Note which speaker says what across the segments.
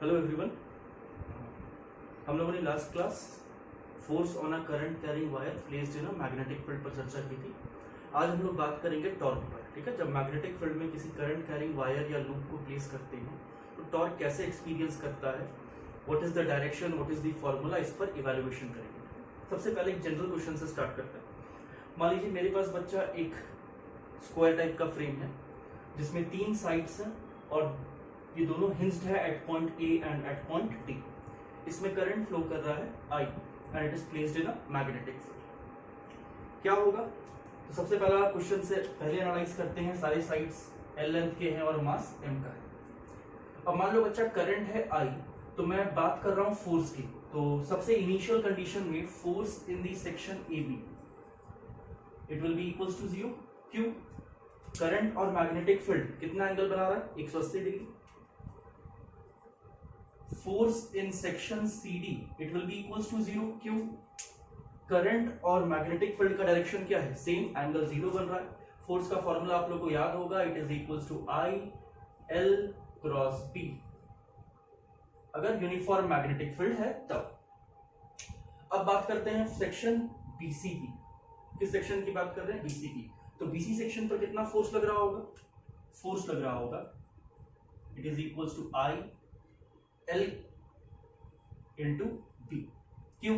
Speaker 1: Hello everyone. हम लोगों ने last class force on a current carrying wire placed in a magnetic field पर चर्चा की थी। आज हम लोग बात करेंगे टॉर्क पर। ठीक है, जब मैग्नेटिक फील्ड में किसी करंट कैरिंग वायर या लूप को प्लेस करते हैं तो टॉर्क कैसे एक्सपीरियंस करता है, what is the direction, what is the formula, इस पर इवैल्यूएशन करेंगे। सबसे पहले एक जनरल क्वेश्चन से स्टार्ट करते हैं। मान लीजिए मेरे पास बच्चा एक स्क्वायर टाइप का फ्रेम है जिसमें 3 साइड्स हैं और ये दोनों हिंज्ड है at point A and at point D. इसमें करंट फ्लो कर रहा है I and it is placed in a magnetic field. क्या होगा? तो सबसे पहला क्वेश्चन से पहले एनालाइज करते हैं। सारे साइड्स एल लेंथ के हैं और मास एम का है। अब मान लो बच्चा करंट है आई, तो मैं बात कर रहा हूं फोर्स की। तो सबसे इनिशियल कंडीशन में force in the section A B it will be equals to 0। क्यों? करंट और मैग्नेटिक फील्ड कितना एंगल बना रहा है? 180 degree. Force in section CD it will be equals to 0। क्यों? करंट और मैग्नेटिक फील्ड का डायरेक्शन क्या है? सेम, एंगल 0 बन रहा है। फोर्स का फॉर्मूला आप लोग को याद होगा, it is equals to I L cross B अगर यूनिफॉर्म मैग्नेटिक फील्ड है तब। अब बात करते हैं सेक्शन BC की। किस सेक्शन की बात कर रहे हैं? BC की। तो BC सेक्शन पर कितना फोर्स लग रहा होगा? फोर्स लग रहा होगा it is equals to I L into B। क्यों?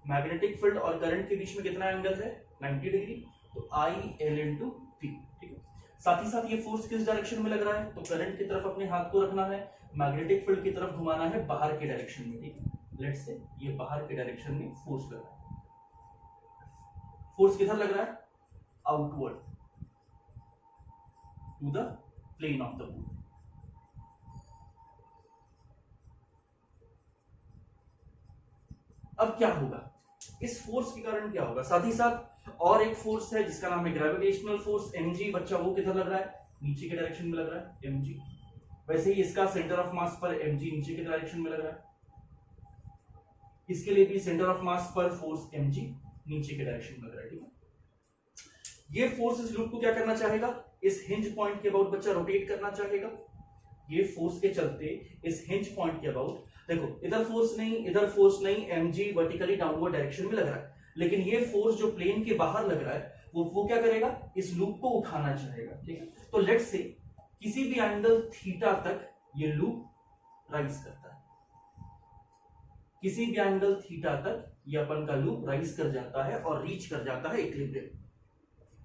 Speaker 1: मैग्नेटिक फील्ड और करंट के बीच में कितना एंगल है? 90 डिग्री। तो I L इंटू B। ठीक है, साथ ही साथ ये फोर्स किस डायरेक्शन में लग रहा है? तो करंट की तरफ अपने हाथ को रखना है, मैग्नेटिक फील्ड की तरफ घुमाना है बाहर के डायरेक्शन में। ठीक है, लेट्स से ये बाहर के डायरेक्शन में फोर्स लग रहा है। फोर्स किधर लग रहा है? Outward to the plane of the board. अब क्या होगा? इस फोर्स के कारण क्या होगा? साथ ही साथ और एक फोर्स है जिसका नाम है ग्रेविटेशनल फोर्स mg। बच्चा वो किधर लग रहा है? नीचे के डायरेक्शन में लग रहा है mg। वैसे ही इसका सेंटर ऑफ मास पर mg नीचे के डायरेक्शन में लग रहा है। इसके लिए भी सेंटर ऑफ मास पर फोर्स mg नीचे के डायरेक्शन में लग रहा है। ठीक है, ये फोर्स इस लूप को क्या करना चाहेगा? इस हिंज पॉइंट के अबाउट बच्चा रोटेट करना चाहेगा। ये फोर्स के चलते इस हिंज पॉइंट के अबाउट, देखो इधर फोर्स नहीं, इधर फोर्स नहीं, mg वर्टिकली डाउनवर्ड डायरेक्शन में लग रहा है, लेकिन ये फोर्स जो प्लेन के बाहर लग रहा है वो क्या करेगा? इस लूप को उठाना चाहेगा। ठीक है, तो लेट्स से किसी भी एंगल थीटा तक ये लूप राइज करता है। किसी भी एंगल थीटा तक ये अपन का लूप राइज कर जाता है और रीच कर जाता है इक्विलिब्रियम।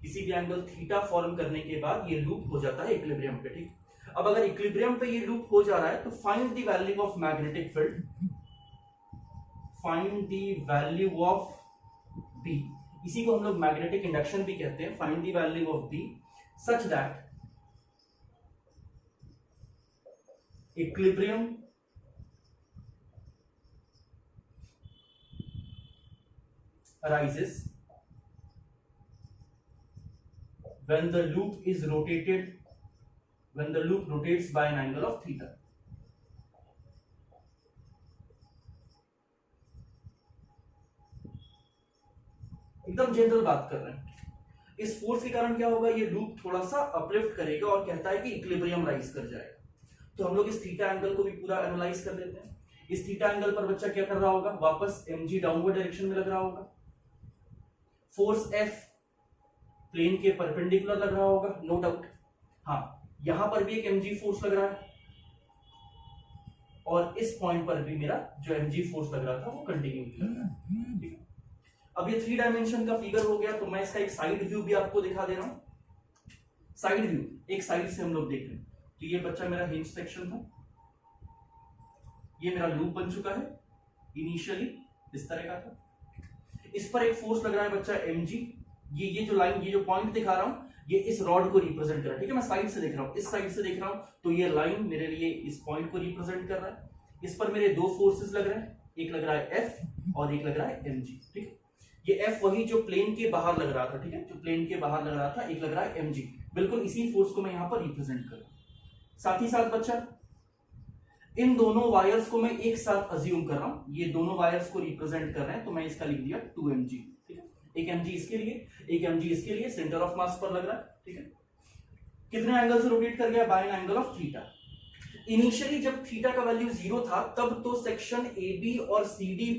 Speaker 1: किसी भी एंगल थीटा फॉर्म करने के बाद ये लूप हो जाता है इक्विलिब्रियम पे। ठीक, अब अगर इक्विलिब्रियम पे ये लूप हो जा रहा है तो find the value of magnetic field, find the value of B। इसी को हम लोग मैग्नेटिक इंडक्शन भी कहते हैं। Find the value of B such that equilibrium arises when the loop is rotated, when the loop rotates by an angle of theta। एकदम general बात कर रहे हैं। इस फोर्स के कारण क्या होगा? ये लूप थोड़ा सा अपलिफ्ट करेगा और कहता है कि इक्विलिब्रियम राइज कर जाएगा। तो हम लोग इस थीटा एंगल को भी पूरा एनालाइज कर लेते हैं। इस थीटा एंगल पर बच्चा क्या कर रहा होगा? वापस mg डाउनवर्ड डायरेक्शन में लग रहा होगा। फोर्स F प्लेन के परपेंडिकुलर लग रहा होगा, नो डाउट। हाँ, यहां पर भी एक mg फोर्स लग रहा है और इस पॉइंट पर भी मेरा जो mg फोर्स लग रहा था वो कंटिन्यू लग रहा है। ठीक है, अब ये 3 डायमेंशन का फिगर हो गया, तो मैं इसका एक साइड व्यू भी आपको दिखा दे रहा हूं। साइड व्यू एक साइड से हम लोग देख रहे हैं। तो ये बच्चा मेरा हिंज सेक्शन था, ये मेरा लूप बन चुका है, इनिशियली इस तरह का था। इस पर एक फोर्स लग रहा है बच्चा mg। ये जो लाइन, ये जो पॉइंट दिखा रहा हूं, ये इस रॉड को रिप्रेजेंट कर रहा है। ठीक है, मैं साइड से देख रहा हूं, इस साइड से देख रहा हूं, तो ये लाइन मेरे लिए इस पॉइंट को रिप्रेजेंट कर रहा है। इस पर मेरे 2 फोर्सेस लग रहे हैं, एक लग रहा है F और एक लग रहा है mg। ठीक है, ये F वही जो प्लेन के बाहर लग रहा था। ठीक है, जो प्लेन के बाहर लग रहा था, एक लग रहा है mg। बिल्कुल इसी फोर्स को मैं यहां पर रिप्रेजेंट कर रहा हूं। साथ ही साथ बच्चा इन दोनों वायर्स को मैं एक साथ अज्यूम कर रहा हूं, ये दोनों वायर्स को रिप्रेजेंट कर रहे हैं, तो मैं इसका लिख दिया 2mg। ठीक है, एक mg इसके लिए, एक mg इसके लिए, सेंटर ऑफ मास पर लग रहा है। ठीक है, कितने एंगल से रोटेट कर गया? By an angle of theta. Initially जब थीटा का वैल्यू 0 था तब तो सेक्शन ए बी और सी डी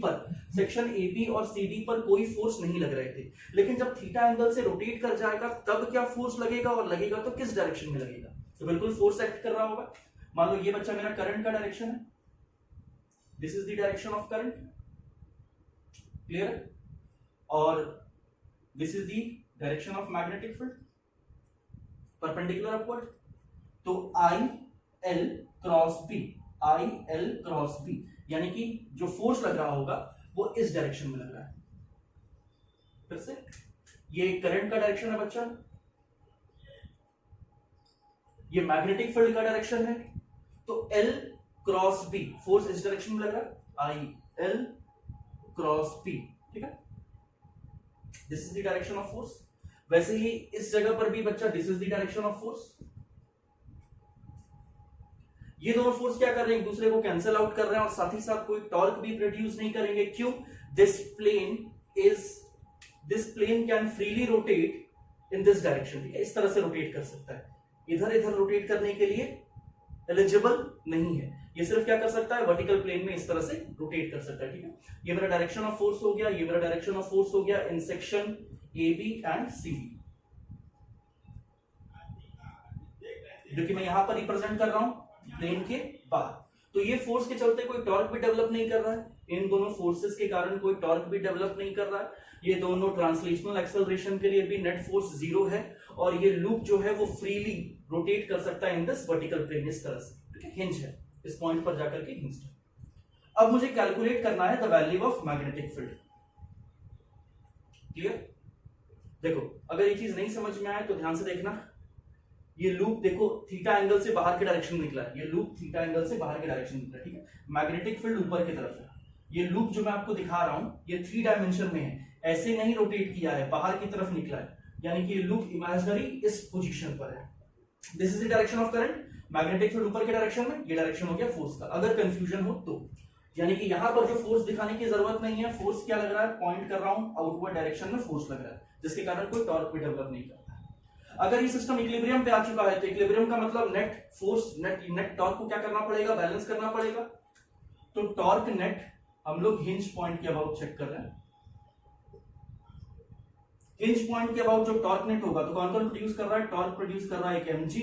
Speaker 1: पर कोई फोर्स नहीं लग रहे थे, लेकिन जब थीटा एंगल से रोटेट कर जाएगा तब क्या फोर्स लगेगा, और लगेगा तो किस डायरेक्शन में लगेगा, तो बिल्कुल फोर्स एक्ट कर रहा होगा। मान लो ये बच्चा मेरा करंट का डायरेक्शन है, this is the direction of current, clear, और this is the direction of magnetic field perpendicular upward. तो आई एल क्रॉस बी यानी कि जो फोर्स लग रहा होगा वो इस डायरेक्शन में लग रहा है। फिर से ये करंट का डायरेक्शन है बच्चा, ये मैग्नेटिक फील्ड का डायरेक्शन है, तो एल क्रॉस बी फोर्स इस डायरेक्शन में लग रहा है, आई एल क्रॉस बी, ठीक है, this is the direction of force. वैसे ही इस जगह पर भी बच्चा this is the direction of force. ये दोनों फोर्स क्या कर रहे हैं, एक दूसरे को कैंसिल आउट कर रहे हैं और साथ ही साथ कोई टॉर्क भी प्रोड्यूस नहीं करेंगे। क्यों? This plane can freely rotate in this direction, ठीक है, इस तरह से रोटेट कर सकता है, इधर इधर रोटेट करने के लिए एलिजिबल नहीं है, ये सिर्फ क्या कर सकता है, वर्टिकल प्लेन में इस तरह से रोटेट कर सकता है, ठीक है। ये मेरा डायरेक्शन ऑफ फोर्स हो गया, ये मेरा डायरेक्शन ऑफ फोर्स हो गया in section A B and C B, जो कि मैं यहां पर रिप्रेजेंट कर रहा हूं प्लेन के बाहर। तो ये फोर्स के चलते कोई टॉर्क भी डेवलप नहीं कर रहा है, इन दोनों फोर्सेस के कारण कोई टॉर्क भी डेवलप नहीं कर रहा है, ये दोनों ट्रांसलेशनल एक्सेलरेशन के लिए भी नेट फोर्स 0 है, और ये लूप जो है वो फ्रीली रोटेट कर सकता है इन दिस वर्टिकल प्लेन इस तरह से, ठीक है, हिंज है, इस पॉइंट पर जाकर के हिंज है। अब मुझे कैलकुलेट करना है the value of magnetic field, clear. देखो अगर ये चीज नहीं समझ में आए तो ध्यान से देखना, ये लूप देखो थीटा एंगल से बाहर के डायरेक्शन में निकला है, ये लूप थीटा एंगल से बाहर के डायरेक्शन में निकला है, ठीक है, मैग्नेटिक फील्ड ऊपर की तरफ है। ये लूप जो मैं आपको दिखा रहा हूं ये 3 डायमेंशन में है, ऐसे नहीं रोटेट किया है, बाहर की तरफ निकला है, यानी कि ये लूप इमेजिनरी इस पोजीशन पर है। This is the direction of current, magnetic field ऊपर के डायरेक्शन में, ये डायरेक्शन हो गया फोर्स का, अगर कंफ्यूजन हो तो। यानी कि यहां पर जो फोर्स दिखाने की जरूरत नहीं है, फोर्स क्या लग रहा है, पॉइंट कर रहा हूं आउटवर्ड डायरेक्शन में फोर्स लग रहा है, जिसके कारण कोई टॉर्क भी डेवलप नहीं करता। अगर ये सिस्टम इक्विलिब्रियम पे आ चुका है तो इक्विलिब्रियम का मतलब नेट फोर्स नेट टॉर्क को क्या करना पड़ेगा, बैलेंस करना पड़ेगा। तो टॉर्क नेट हम लोग हिंज पॉइंट के अबाउट चेक कर रहे हैं, हिंज पॉइंट के अबाउट जो टॉर्क नेट होगा तो कौन कौन प्रोड्यूस कर रहा है, टॉर्क प्रोड्यूस कर रहा है एक mg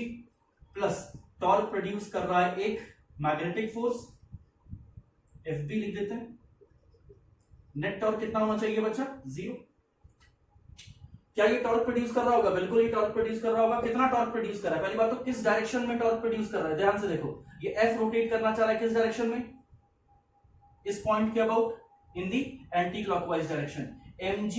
Speaker 1: प्लस टॉर्क प्रोड्यूस कर रहा है एक मैग्नेटिक फोर्स FB लिख देते हैं। नेट टॉर्क कितना होना चाहिए बच्चा, 0। क्या ये टॉर्क प्रोड्यूस कर रहा होगा, बिल्कुल ये टॉर्क प्रोड्यूस कर रहा होगा। कितना टॉर्क प्रोड्यूस कर रहा है, पहली बात तो किस डायरेक्शन में टॉर्क प्रोड्यूस कर रहा है, ध्यान से देखो, ये F रोटेट करना चाह रहा है किस डायरेक्शन में, इस पॉइंट के about, in the anti clockwise direction, mg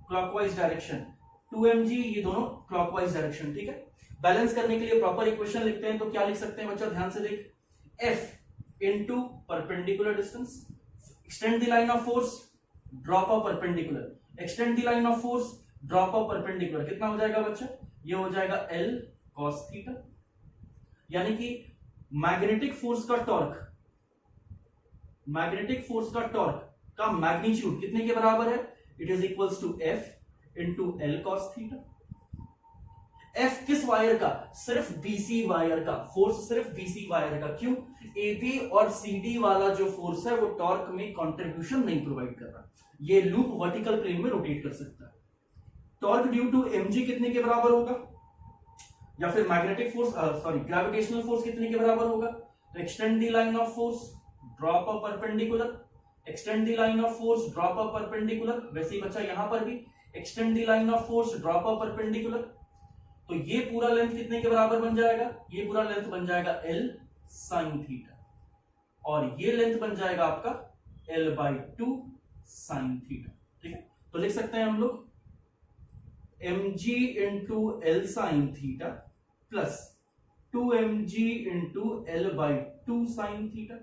Speaker 1: clockwise direction, 2mg ये दोनों क्लॉकवाइज डायरेक्शन, ठीक है। बैलेंस करने के लिए प्रॉपर इक्वेशन लिखते हैं तो क्या लिख सकते हैं बच्चा, ध्यान से देख, F into perpendicular distance, extend the line of force, drop of perpendicular, extend the line of force, drop of perpendicular, कितना हो जाएगा बच्चा, ये हो जाएगा L cos थीटा। यानी कि मैग्नेटिक फोर्स का टॉर्क, मैग्नेटिक फोर्स का टॉर्क का मैग्नीट्यूड कितने के बराबर है, it is equals to F into L cos theta. F किस वायर का, सिर्फ BC वायर का, फोर्स सिर्फ BC वायर का, क्यों, AB और CD वाला जो फोर्स है वो टॉर्क में कंट्रीब्यूशन नहीं प्रोवाइड कर रहा, ये लूप वर्टिकल प्लेन में रोटेट कर सकता है। टॉर्क ड्यू टू mg कितने के बराबर होगा, या फिर मैग्नेटिक फोर्स ग्रेविटेशनल फोर्स कितने के बराबर होगा, तो extend the line of force, drop of perpendicular, extend the line of force, drop of perpendicular. वैसे ही बच्चा यहां पर भी extend the line of force, drop of perpendicular, तो ये पूरा लेंथ कितने के बराबर बन जाएगा, ये पूरा लेंथ बन जाएगा L sin थीटा, और ये लेंथ बन जाएगा आपका L/2 sin थीटा, ठीक है। तो लिख सकते हैं हम लोग mg into L sin theta plus 2mg into L/2 sin theta,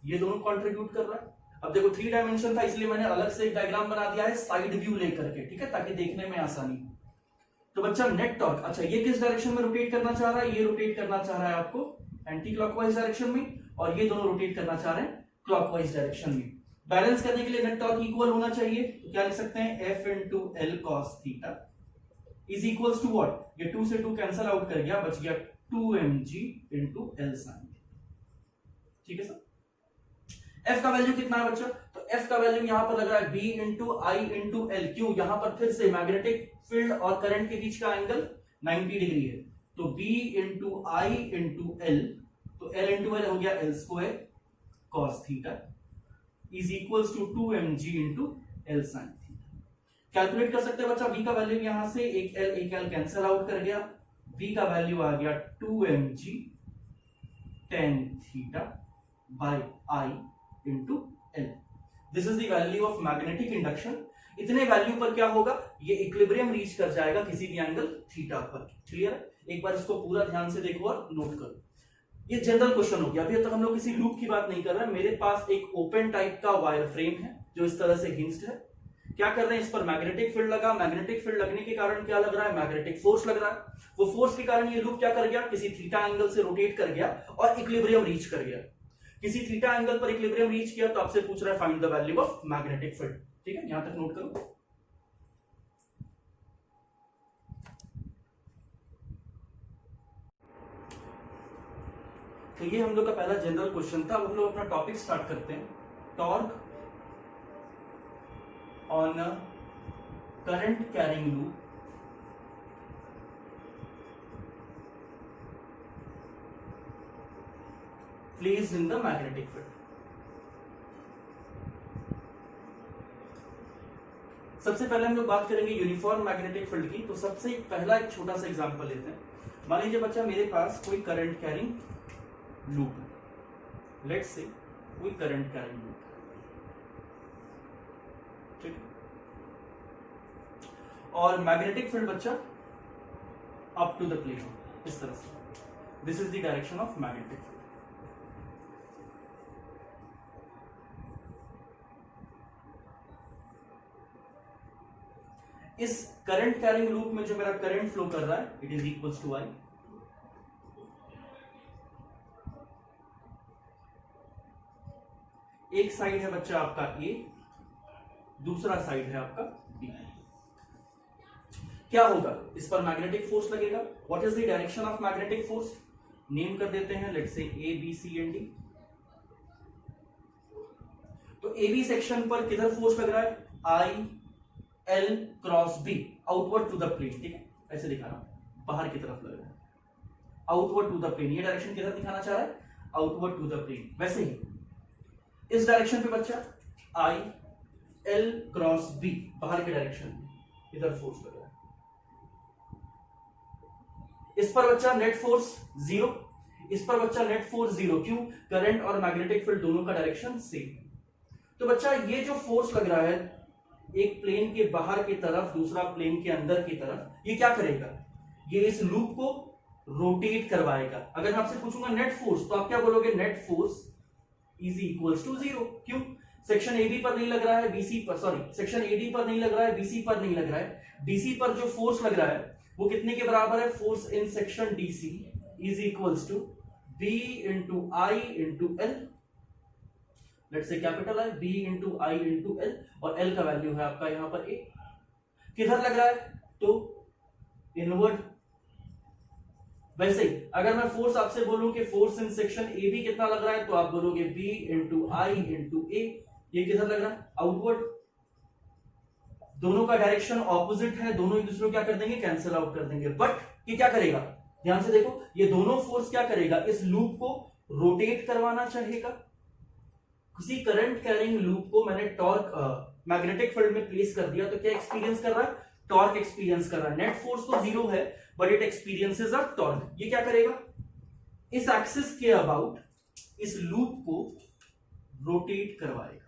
Speaker 1: ये दोनों कंट्रीब्यूट कर रहा है। अब देखो 3 डायमेंशन था इसलिए मैंने अलग से एक डायग्राम बना दिया है साइड व्यू लेकर के, ठीक है, ताकि देखने में आसानी हो। तो बच्चा नेट टॉर्क, अच्छा ये किस डायरेक्शन में रोटेट करना चाह रहा है, ये रोटेट करना चाह रहा है आपको एंटी क्लॉकवाइज डायरेक्शन में, और ये दोनों रोटेट करना चाह रहे हैं क्लॉकवाइज डायरेक्शन में। बैलेंस करने के लिए नेट टॉर्क इक्वल होना चाहिए, तो क्या लिख सकते हैं, F into L cos theta is equals to what, ये 2 से 2 कैंसल आउट कर गया, बच गया 2mg इंटू एल साइन, ठीक है सर। एफ का वैल्यू कितना है बच्चा, तो एफ का वैल्यू यहां पर लग रहा है B into I into L. क्यों, यहां पर फिर से मैग्नेटिक फील्ड और करंट के बीच का एंगल 90 डिग्री है, तो B into I into L, तो एल इंटू एल हो गया L square cos theta is equals to 2mg into L sine theta. Calculate कर सकते हैं बच्चा, बी का वैल्यू यहां से एक एल कैंसिल आउट कर गया, बी का वैल्यू आ गया 2mg tan theta by I into L. This is the value of magnetic induction. इतने वैल्यू पर क्या होगा, ये इक्विलिब्रियम रीच कर जाएगा किसी भी एंगल थीटा पर। क्लियर है, एक बार इसको पूरा ध्यान से देखो और नोट करो। ये जनरल क्वेश्चन हो गया। अभी तक हम लोग किसी लूप की बात नहीं कर रहे हैं। मेरे पास एक ओपन टाइप का वायर फ्रेम है जो इस तरह से हिंज्ड है। क्या कर रहे हैं, इस पर मैग्नेटिक फील्ड लगा, मैग्नेटिक फील्ड लगने के कारण क्या लग रहा है, मैग्नेटिक फोर्स लग रहा है। वो फोर्स के कारण ये लूप क्या कर गया, किसी थीटा एंगल से रोटेट कर गया और इक्विलिब्रियम रीच कर गया। किसी थीटा एंगल पर इक्विलिब्रियम रीच किया तो आपसे पूछ रहा है find the value of magnetic field. ठीक है, यहां तक नोट करो। तो ये हम लोग का पहला जनरल क्वेश्चन था। अब हम लोग अपना टॉपिक स्टार्ट करते हैं। Torque on a current carrying loop placed in the magnetic field. सबसे पहले हम लोग बात करेंगे यूनिफॉर्म मैग्नेटिक फील्ड की। तो सबसे पहला एक छोटा सा एग्जांपल लेते हैं। मान लीजिए बच्चा, मेरे पास कोई करंट कैरिंग लूप है। लेट्स से कोई करंट कैरिंग लूप, ठीक है, और मैग्नेटिक फील्ड बच्चा अप टू द प्लेन, इस तरह से। This is the direction of magnetic field. इस करंट कैरिंग लूप में जो मेरा करंट फ्लो कर रहा है, इट इज इक्वल्स टू आई। एक साइड है बच्चा आपका ए, दूसरा साइड है आपका बी। क्या होगा, इस पर मैग्नेटिक फोर्स लगेगा। What is the direction of magnetic force, name कर देते हैं, let's say A B C and D. तो ए बी सेक्शन पर किधर फोर्स लग रहा है, I L cross B, outward to the plane. ठीक है, ऐसे दिखाना, बाहर की तरफ लग रहा है, आउटवर्ड टू द प्लेन। ये डायरेक्शन किधर दिखाना चाह रहा है, आउटवर्ड टू द प्लेन। वैसे ही इस डायरेक्शन पे बच्चा आई एल क्रॉस बी, बाहर के डायरेक्शन में इधर फोर्स लग रहा है। इस पर बच्चा नेट फोर्स जीरो, इस पर बच्चा नेट फोर्स जीरो। क्यों, करंट और मैग्नेटिक फील्ड दोनों का डायरेक्शन सेम। तो बच्चा ये जो फोर्स लग रहा है एक प्लेन के बाहर की तरफ, दूसरा प्लेन के अंदर की तरफ, ये क्या करेगा, ये इस लूप को रोटेट करवाएगा। अगर मैं आपसे पूछूंगा नेट फोर्स, तो आप क्या बोलोगे, net force is equals to zero. क्यों, सेक्शन एबी पर नहीं लग रहा है, बीसी पर, सॉरी, सेक्शन एडी पर नहीं लग रहा है, बीसी पर नहीं लग रहा है। डीसी पर जो फोर्स लग रहा है वो कितने के बराबर है, force in section DC is equals to B into I into L. Let's say capital I, B into I into L, और एल का वैल्यू है आपका यहां पर ए। किधर लग रहा है, तो इनवर्ड। वैसे ही अगर मैं फोर्स आपसे बोलूं कि force in section A B कितना लग रहा है, तो आप बोलोगे B into I into A. ये किधर लग रहा है, आउटवर्ड। दोनों का डायरेक्शन ऑपोजिट है, दोनों एक दूसरे को क्या कर देंगे, कैंसिल आउट कर देंगे। बट ये क्या करेगा, ध्यान से देखो, ये दोनों फोर्स क्या करेगा, इस लूप को रोटेट करवाना चाहेगा। किसी करंट कैरिंग लूप को मैंने टॉर्क मैग्नेटिक फील्ड में प्लेस कर दिया, तो क्या एक्सपीरियंस कर रहा है, टॉर्क एक्सपीरियंस कर रहा है। नेट फोर्स तो जीरो है, but it experiences a torque. ये क्या करेगा, इस एक्सिस के अबाउट इस लूप को रोटेट करवाएगा।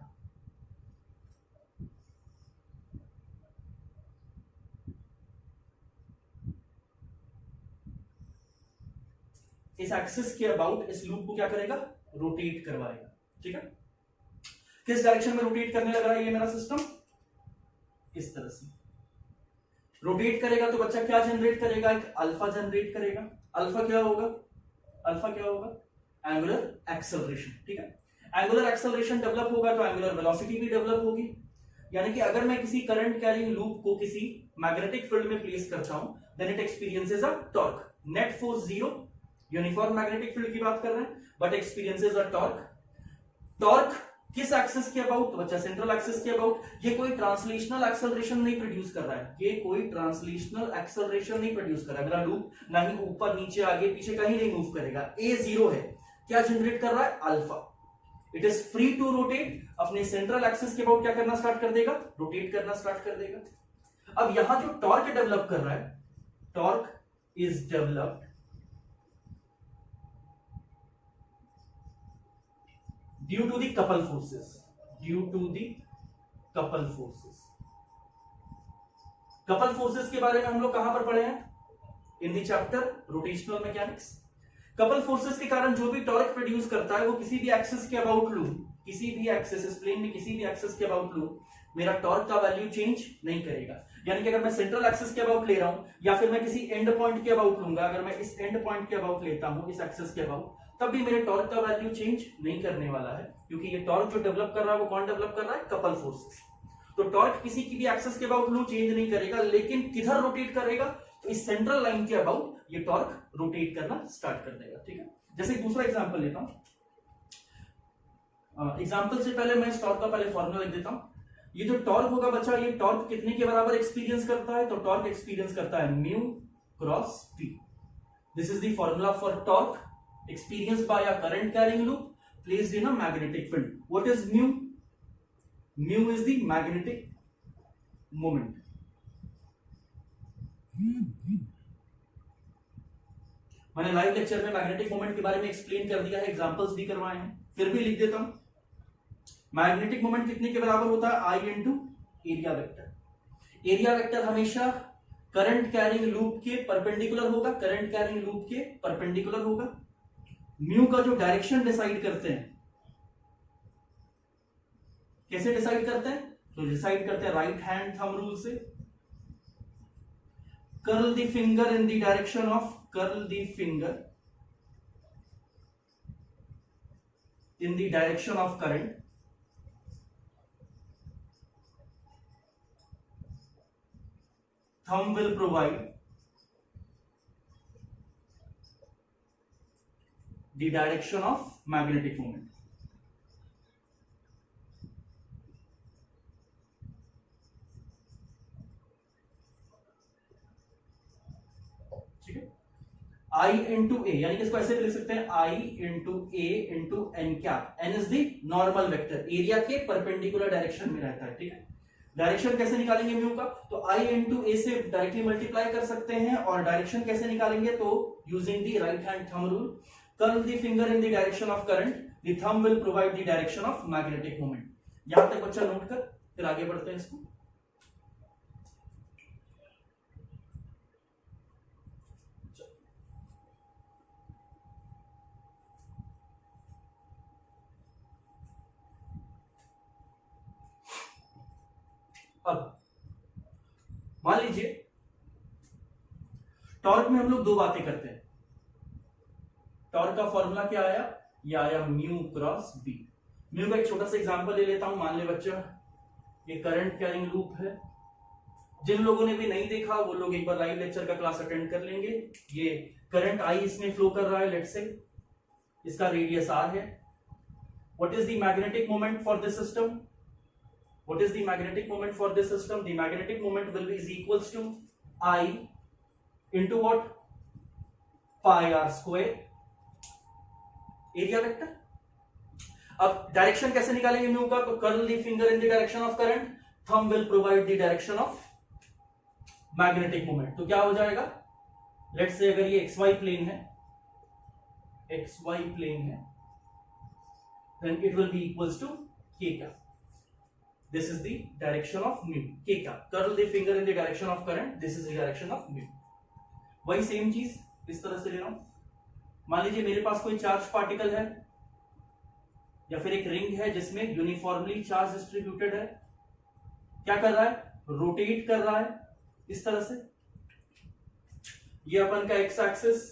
Speaker 1: इस एक्सिस के अबाउट इस लूप को क्या करेगा, रोटेट करवाएगा। ठीक है, किस डायरेक्शन में रोटेट करने लग रहा है ये मेरा सिस्टम, इस तरह से रोटेट करेगा। तो बच्चा क्या जनरेट करेगा, एक अल्फा जनरेट करेगा। अल्फा क्या होगा, अल्फा क्या होगा, एंगुलर एक्सेलरेशन। ठीक है, एंगुलर एक्सेलरेशन डेवलप होगा तो एंगुलर वेलोसिटी भी डेवलप होगी। यानी कि अगर मैं किसी करंट कैरिंग लूप को किसी मैग्नेटिक फील्ड में प्लेस करता हूं, then it experiences a torque. Net force zero, uniform magnetic field की बात कर रहे हैं, but experiences a torque. Torque किस एक्सिस के अबाउट? बच्चा सेंट्रल एक्सिस के अबाउट। ये कोई ट्रांसलेशनल एक्सेलरेशन नहीं प्रोड्यूस कर रहा है, ये कोई ट्रांसलेशनल एक्सेलरेशन नहीं प्रोड्यूस कर रहा है। मेरा लूप ना ही ऊपर नीचे आगे पीछे कहीं नहीं मूव करेगा, ए जीरो है। क्या जनरेट कर रहा है? Alpha. It is free to rotate, अपने सेंट्रल एक्सिस के अबाउट क्या करना स्टार्ट कर देगा? रोटेट करना स्टार्ट कर देगा। अब यहां जो टॉर्क डेवलप कर रहा है, torque is developed due to the couple forces, due to the couple forces। couple forces के बारे में हम लोग कहां पर पढ़े हैं? In the chapter rotational mechanics. couple forces के कारण जो भी टॉर्क प्रोड्यूस करता है वो किसी भी एक्सिस के अबाउट लूं, किसी भी एक्सिस, इस प्लेन में किसी भी एक्सिस के अबाउट लूं, मेरा टॉर्क का वैल्यू चेंज नहीं करेगा। यानी कि अगर मैं सेंट्रल एक्सिस के अबाउट ले रहा हूं या फिर मैं किसी एंड पॉइंट के अबाउट लूंगा, अगर मैं इस एंड पॉइंट के अबाउट लेता हूं, इस एक्सिस के अबाउट, तब भी मेरे टॉर्क का वैल्यू चेंज नहीं करने वाला है, क्योंकि ये टॉर्क जो डेवलप कर रहा है वो कौन डेवलप कर रहा है? Couple forces. तो टॉर्क किसी की भी एक्सिस के अबाउट लूं चेंज नहीं करेगा, लेकिन किधर रोटेट करेगा? तो इस सेंट्रल लाइन के अबाउट ये टॉर्क रोटेट करना स्टार्ट कर देगा। ठीक है, जैसे दूसरा एग्जांपल लेता हूं। एग्जांपल से पहले मैं इस टॉर्क का पहले फॉर्मूला लिख देता हूं। ये जो टॉर्क होगा बच्चा, ये टॉर्क कितने के बराबर एक्सपीरियंस करता है? तो टॉर्क एक्सपीरियंस करता है mu cross P. This is the formula for torque experienced by a current carrying loop placed in a magnetic field. What is mu? Mu is the magnetic moment. मैंने live lecture में magnetic moment के बारे में explain कर दिया है, examples भी करवाए हैं, फिर भी लिख देता हूं। मैग्नेटिक मोमेंट कितने के बराबर होता है? I into area vector. Area vector हमेशा करंट कैरिंग लूप के परपेंडिकुलर होगा, करंट कैरिंग लूप के परपेंडिकुलर होगा। म्यू का जो डायरेक्शन डिसाइड करते हैं, कैसे डिसाइड करते हैं? तो डिसाइड करते हैं राइट हैंड थंब रूल से। Curl the finger in the direction of, curl the finger in the direction of current, thumb will provide the direction of magnetic moment। ठीक है, I इंटू ए, यानी कि इसको ऐसे भी लिख सकते हैं I into A into N cap. N is the normal vector, area के परपेंडिकुलर डायरेक्शन में रहता है। ठीक है, डायरेक्शन कैसे निकालेंगे म्यू का? तो I इंटू ए से डायरेक्टली मल्टीप्लाई कर सकते हैं, और डायरेक्शन कैसे निकालेंगे? तो using the right hand thumb rule, curl the finger in the direction of current, the thumb will provide the direction of magnetic moment. यहां तक बच्चा नोट कर, फिर आगे बढ़ते हैं इसको। अब मान लीजिए टॉर्क में हम लोग दो बातें करते हैं। टॉर्क का फॉर्मूला क्या आया? ये आया म्यू क्रॉस बी। म्यू का एक छोटा सा एग्जांपल ले लेता हूं। मान ले बच्चा ये करंट कैरिंग लूप है। जिन लोगों ने भी नहीं देखा वो लोग एक बार लाइव लेक्चर का क्लास अटेंड कर लेंगे। ये करंट आई इसमें फ्लो कर रहा है, लेट्स से इसका रेडियस आर है। What is the magnetic moment for this system? What is the magnetic moment for this system? The magnetic moment will be is equals to I into what? Pi r square area vector। अब direction कैसे निकालेंगे mu का? तो curl the finger in the direction of current, thumb will provide the direction of magnetic moment. तो क्या हो जाएगा? Let's say अगर ये xy प्लेन है, xy प्लेन है, then it will be equals to k cap। This is the direction of mu, k cap। Curl the finger in the direction of current, this is the direction of mu। वही same चीज इस तरह से ले रहा हूं। मान लीजिए मेरे पास कोई चार्ज पार्टिकल है या फिर एक रिंग है जिसमें यूनिफॉर्मली चार्ज डिस्ट्रीब्यूटेड है। क्या कर रहा है? रोटेट कर रहा है इस तरह से। ये अपन का एक्स एक्सिस,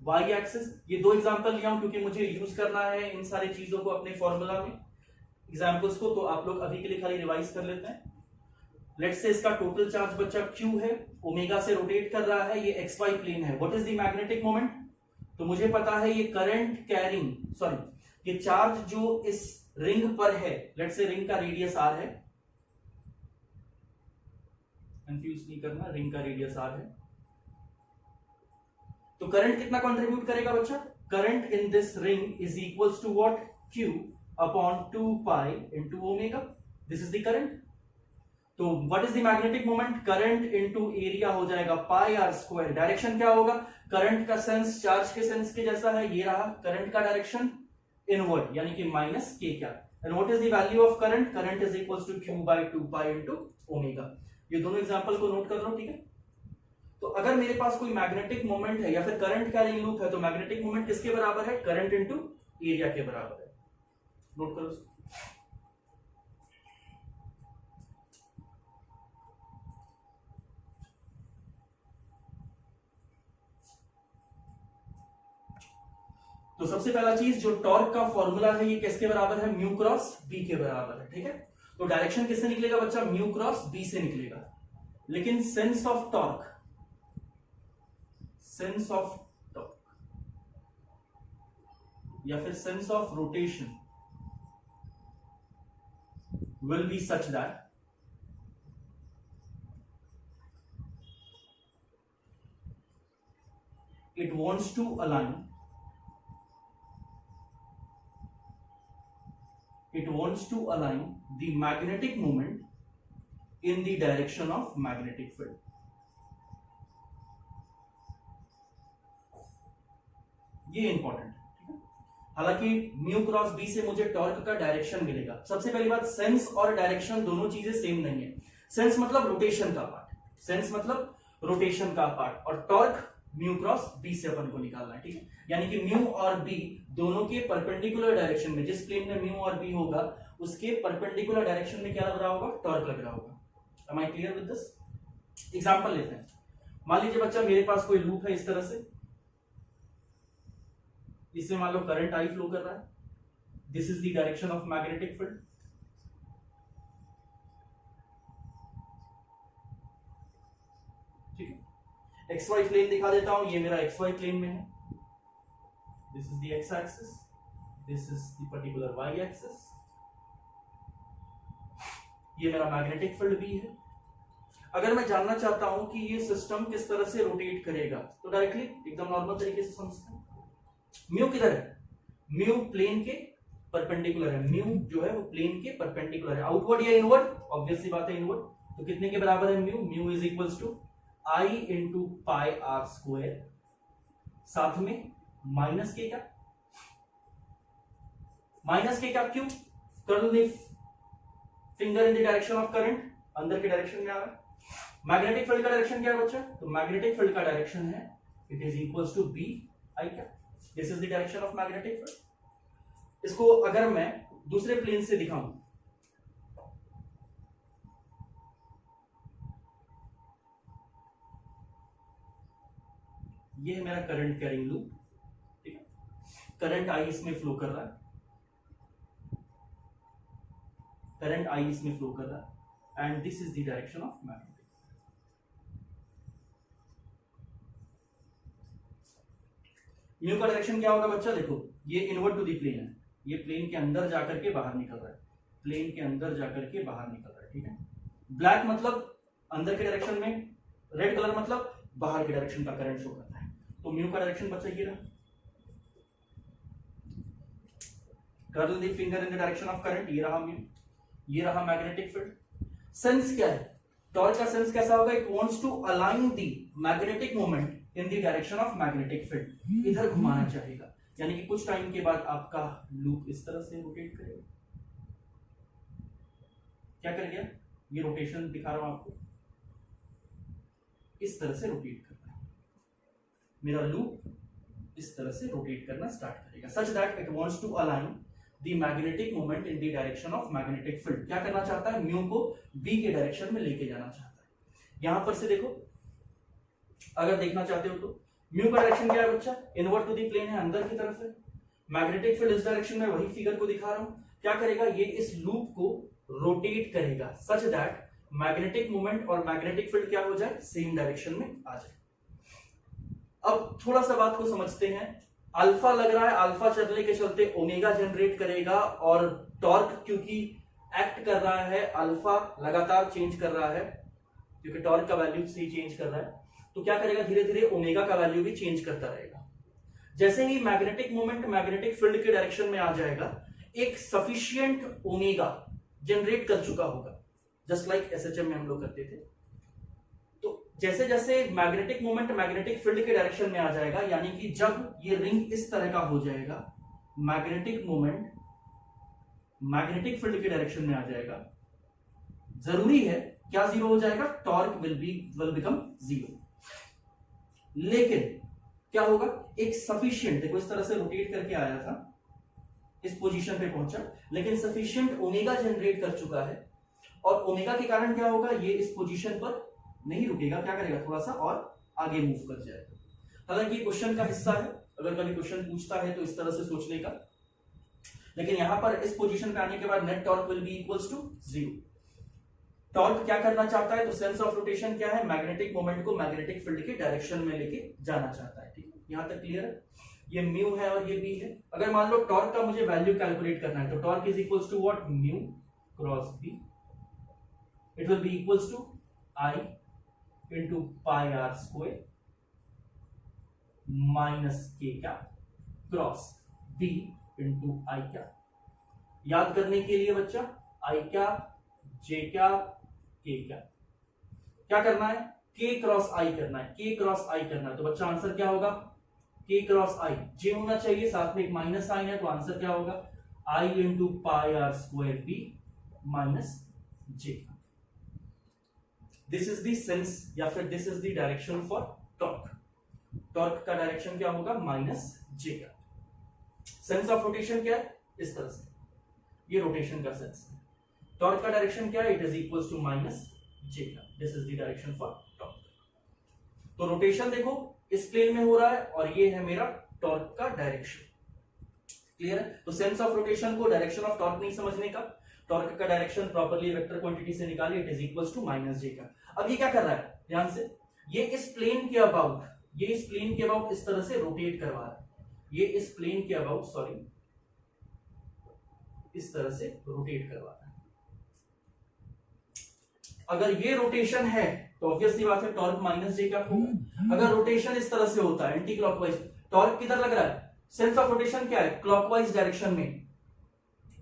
Speaker 1: वाई एक्सिस। ये दो एग्जांपल लिया हूं क्योंकि मुझे यूज करना है इन सारी चीजों को अपने फॉर्मूला में, एग्जाम्पल्स को। तो आप लोग अभी के लिए खाली रिवाइज कर लेते हैं। लेट्स से इसका टोटल चार्ज बच्चा Q है, ओमेगा से रोटेट कर रहा है, ये एक्स वाई प्लेन है। What is the magnetic moment? तो मुझे पता है ये करंट कैरिंग, सॉरी ये चार्ज जो इस रिंग पर है, लेट्स से रिंग का रेडियस r है, कंफ्यूज नहीं करना, रिंग का रेडियस r है। तो करंट कितना कंट्रीब्यूट करेगा बच्चा? Current in this ring is equals to what? Q upon 2 pi into omega. This is the current. तो what is the magnetic moment? Current into area हो जाएगा पाई आर स्क्वायर। डायरेक्शन क्या होगा? करंट का sense charge के sense के जैसा है, ये रहा करंट का डायरेक्शन इनवर्ड, यानी कि माइनस के क्या। And what is the value of current? Current is equals to Q by 2 pi into omega. ये दोनों एग्जांपल को नोट कर लो, ठीक है। तो अगर मेरे पास कोई मैग्नेटिक मोमेंट है या फिर करंट कैरिंग लूप है, तो मैग्नेटिक मोमेंट किसके बराबर है? करंट इनटू एरिया के बराबर है। नोट करो। तो सबसे पहला चीज, जो टॉर्क का फॉर्मूला है ये किसके बराबर है? म्यू क्रॉस बी के बराबर है, ठीक है। तो डायरेक्शन किससे निकलेगा बच्चा? म्यू क्रॉस बी से निकलेगा। लेकिन sense of torque, sense of torque या फिर sense of rotation will be such that it wants to align the magnetic moment in the direction of magnetic field. ये इंपॉर्टेंट है, ठीक है। हालांकि म्यू क्रॉस बी से मुझे टॉर्क का डायरेक्शन मिलेगा। सबसे पहली बात, सेंस और डायरेक्शन दोनों चीजें सेम नहीं है। सेंस मतलब रोटेशन का पार्ट, सेंस मतलब रोटेशन का पार्ट, और टॉर्क म्यू क्रॉस बी से अपन को निकालना है, ठीक है। यानी कि म्यू और बी दोनों के परपेंडिकुलर डायरेक्शन में, जिस प्लेन में म्यू और बी होगा उसके परपेंडिकुलर डायरेक्शन में क्या लग रहा होगा? टॉर्क लग रहा होगा। Am I clear with this? Example लेते हैं। मान लीजिए बच्चा मेरे पास कोई लूप है इस तरह से, इसमें मान लो करंट आई फ्लो कर रहा है। This is the direction of magnetic field. ठीक है, एक्स वाई प्लेन दिखा देता हूं। ये मेरा एक्स वाई प्लेन में है, this is the X axis, this is the particular Y axis, ये मेरा मैग्नेटिक फील्ड भी है। अगर मैं जानना चाहता हूं कि ये सिस्टम किस तरह से रोटेट करेगा, तो डायरेक्टली एकदम नॉर्मल तरीके से समझते हैं। म्यू किधर है? म्यू प्लेन के परपेंडिकुलर है। म्यू जो है वो प्लेन के परपेंडिकुलर है। आउटवर्ड या इनवर्ड? ऑब्वियसली बात है इनवर्ड। तो कितने के बराबर है mu? Mu is equals to I into pi R square, साथ में माइनस के क्या? माइनस के क्या? क्यों? कर दो finger in the direction of current, अंदर के डायरेक्शन में आ रहा है। मैग्नेटिक फील्ड का डायरेक्शन क्या है बच्चा? तो मैग्नेटिक फील्ड का डायरेक्शन है, it is equals to B I क्या। This is the direction of magnetic field. इसको अगर मैं दूसरे प्लेन से दिखाऊं, ये है मेरा करंट कैरिंग लूप, ठीक है। करंट आई इसमें फ्लो कर रहा है, करंट आई इसमें फ्लो कर रहा है, and this is the direction of magnetic. Mu का डायरेक्शन क्या होगा बच्चा? देखो ये इनवर्ड टू दी प्लेन है, ये प्लेन के अंदर जाकर के बाहर निकल रहा है, प्लेन के अंदर जाकर के बाहर निकल रहा है, ठीक है। ब्लैक मतलब अंदर के डायरेक्शन में, रेड कलर मतलब बाहर के डायरेक्शन का करंट शो करता है। तो म्यू का डायरेक्शन बच्चा ये रहा, curl the finger in the direction of current, ये रहा म्यू, ये रहा मैग्नेटिक फील्ड। सेंस क्या है? टॉर्क का सेंस कैसा होगा? It wants to align the magnetic moment in the direction of magnetic field, इधर घुमाना चाहेगा। यानी कि कुछ टाइम के बाद आपका लूप इस तरह से रोटेट करेगा। क्या कर गया? ये रोटेशन दिखा रहा हूं आपको, इस तरह से रोटेट करना है। मेरा लूप इस तरह से रोटेट करना स्टार्ट करेगा, such that it wants to align the magnetic moment in the direction of magnetic field. क्या करना चाहता है? म्यू को बी के डायरेक्शन में लेके जाना चाहता है। यहां पर से देखो, अगर देखना चाहते हो तो म्यू का डायरेक्शन क्या है बच्चा? इनवर्ड टू दी प्लेन है, अंदर की तरफ है। मैग्नेटिक फील्ड इस डायरेक्शन में, वही फिगर को दिखा रहा हूं। क्या करेगा? ये इस लूप को रोटेट करेगा सच दैट मैग्नेटिक मोमेंट और मैग्नेटिक फील्ड क्या हो जाए, सेम डायरेक्शन में आ जाए। अब थोड़ा सा बात को समझते हैं। अल्फा लग रहा है, अल्फा चलने के चलते ओमेगा जनरेट करेगा, और टॉर्क क्योंकि एक्ट कर रहा है, अल्फा लगातार चेंज कर रहा है क्योंकि टॉर्क का वैल्यू सी चेंज कर रहा है, तो क्या करेगा, धीरे धीरे ओमेगा का वैल्यू भी चेंज करता रहेगा। जैसे ही मैग्नेटिक मोमेंट मैग्नेटिक फील्ड के डायरेक्शन में आ जाएगा, एक सफिशिएंट ओमेगा जनरेट कर चुका होगा, जस्ट लाइक एसएचएम में हम लोग करते थे। तो जैसे जैसे मैग्नेटिक मोमेंट मैग्नेटिक फील्ड के डायरेक्शन में आ जाएगा, यानी कि जब ये रिंग इस तरह का हो जाएगा, मैग्नेटिक मोमेंट मैग्नेटिक फील्ड के डायरेक्शन में आ जाएगा, जरूरी है क्या जीरो हो जाएगा, टॉर्क विल बिकम जीरो। लेकिन क्या होगा, एक सफिशिएंट, देखो इस तरह से रोटेट करके आया था, इस पोजीशन पे पहुंचा, लेकिन सफिशिएंट ओमेगा जनरेट कर चुका है, और ओमेगा के कारण क्या होगा, ये इस पोजीशन पर नहीं रुकेगा, क्या करेगा, थोड़ा सा और आगे मूव कर जाएगा। हालांकि क्वेश्चन का हिस्सा है, अगर कभी क्वेश्चन पूछता है तो इस तरह से सोचने का, लेकिन यहां पर इस पोजीशन पे आने के बाद net torque will be equals to zero. Torque क्या करना चाहता है, तो सेंस ऑफ रोटेशन क्या है, मैग्नेटिक मोमेंट को मैग्नेटिक फील्ड के डायरेक्शन में लेके जाना चाहता है। ठीक है, यहां तक क्लियर है। ये म्यू है और ये बी है। अगर मान लो टॉर्क का मुझे वैल्यू कैलकुलेट करना है, तो torque is equals to what, mu cross B, it will be equals to I into pi R square minus के क्या क्रॉस बी इंटू आई क्या। याद करने के लिए बच्चा, आई क्या, जे क्या, के क्या, क्या करना है, के क्रॉस आई करना है, के क्रॉस आई करना है। तो बच्चा आंसर क्या होगा, के क्रॉस आई, जे होना चाहिए, साथ में एक माइनस साइन है, तो आंसर क्या होगा, I into pi R square B minus J. This is the sense या फिर this is the direction for torque. Torque का डायरेक्शन क्या होगा, माइनस जे का। सेंस ऑफ रोटेशन क्या है, इस तरह से, ये रोटेशन का सेंस है। टॉर्क का डायरेक्शन क्या है, it is equals to minus J का। This is the direction for torque. तो रोटेशन देखो इस प्लेन में हो रहा है, और ये है मेरा टॉर्क का डायरेक्शन। क्लियर है। तो सेंस ऑफ रोटेशन को डायरेक्शन ऑफ टॉर्क नहीं समझने का, टॉर्क का डायरेक्शन प्रॉपर्ली वेक्टर क्वांटिटी से निकालिए, it is equals to minus J का। अब ये क्या कर रहा है, ध्यान से, ये इस प्लेन के अबाउट, ये इस प्लेन के अबाउट इस तरह से रोटेट करवा रहा है, ये इस प्लेन के अबाउट, सॉरी, इस तरह से रोटेट करवा रहा है। अगर ये रोटेशन है तो ऑब्वियसली बात है टॉर्क माइनस जे का होगा। अगर रोटेशन इस तरह से होता है एंटी क्लॉकवाइज, टॉर्क किधर लग रहा है, सेंस ऑफ रोटेशन क्या है, क्लॉकवाइज डायरेक्शन में,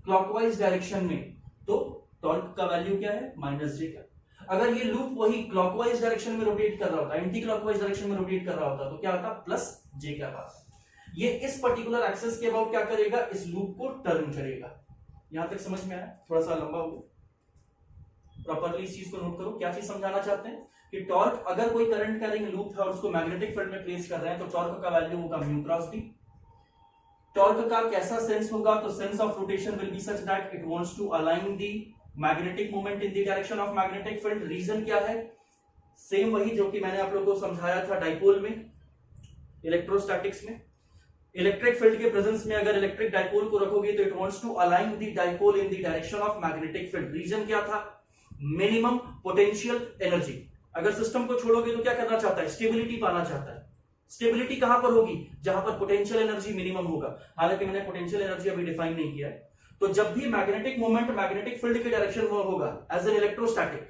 Speaker 1: क्लॉकवाइज डायरेक्शन में, तो टॉर्क का वैल्यू क्या है, माइनस जे का। अगर ये लूप वही क्लॉकवाइज डायरेक्शन में रोटेट कर रहा होता, एंटी क्लॉकवाइज डायरेक्शन में रोटेट कर रहा होता, तो क्या होता, प्लस जे का पास। ये इस पर्टिकुलर एक्सेस के अबाउट क्या करेगा, इस लूप को टर्न करेगा। यहां तक समझ में आया, थोड़ा सा लंबा हो, प्रॉपर्ली इस चीज को नोट करो। क्या चीज समझाना चाहते हैं कि टॉर्क, अगर कोई करंट कैरिंग लूप था और उसको मैग्नेटिक फील्ड में प्लेस कर रहे हैं, तो टॉर्क का वैल्यू होगा म्यू क्रॉस बी। टॉर्क का कैसा सेंस होगा, तो sense of rotation will be such that it wants to align the magnetic moment in the direction of magnetic field. Reason क्या है, सेम वही जो कि मैंने आप लोगों को समझाया था डाइपोल में, इलेक्ट्रोस्टैटिक्स में। इलेक्ट्रिक फील्ड के प्रेजेंस में अगर इलेक्ट्रिक डाइपोल को रखोगे तो it wants to align the dipole in the direction of magnetic field. Reason क्या था, मिनिमम पोटेंशियल एनर्जी। अगर सिस्टम को छोड़ोगे तो क्या करना चाहता है, स्टेबिलिटी पाना चाहता है। स्टेबिलिटी कहां पर होगी, जहां पर पोटेंशियल एनर्जी मिनिमम होगा। हालांकि मैंने पोटेंशियल एनर्जी अभी डिफाइन नहीं किया है। तो जब भी मैग्नेटिक मोमेंट मैग्नेटिक फील्ड के डायरेक्शन में होगा एज एन इलेक्ट्रोस्टैटिक,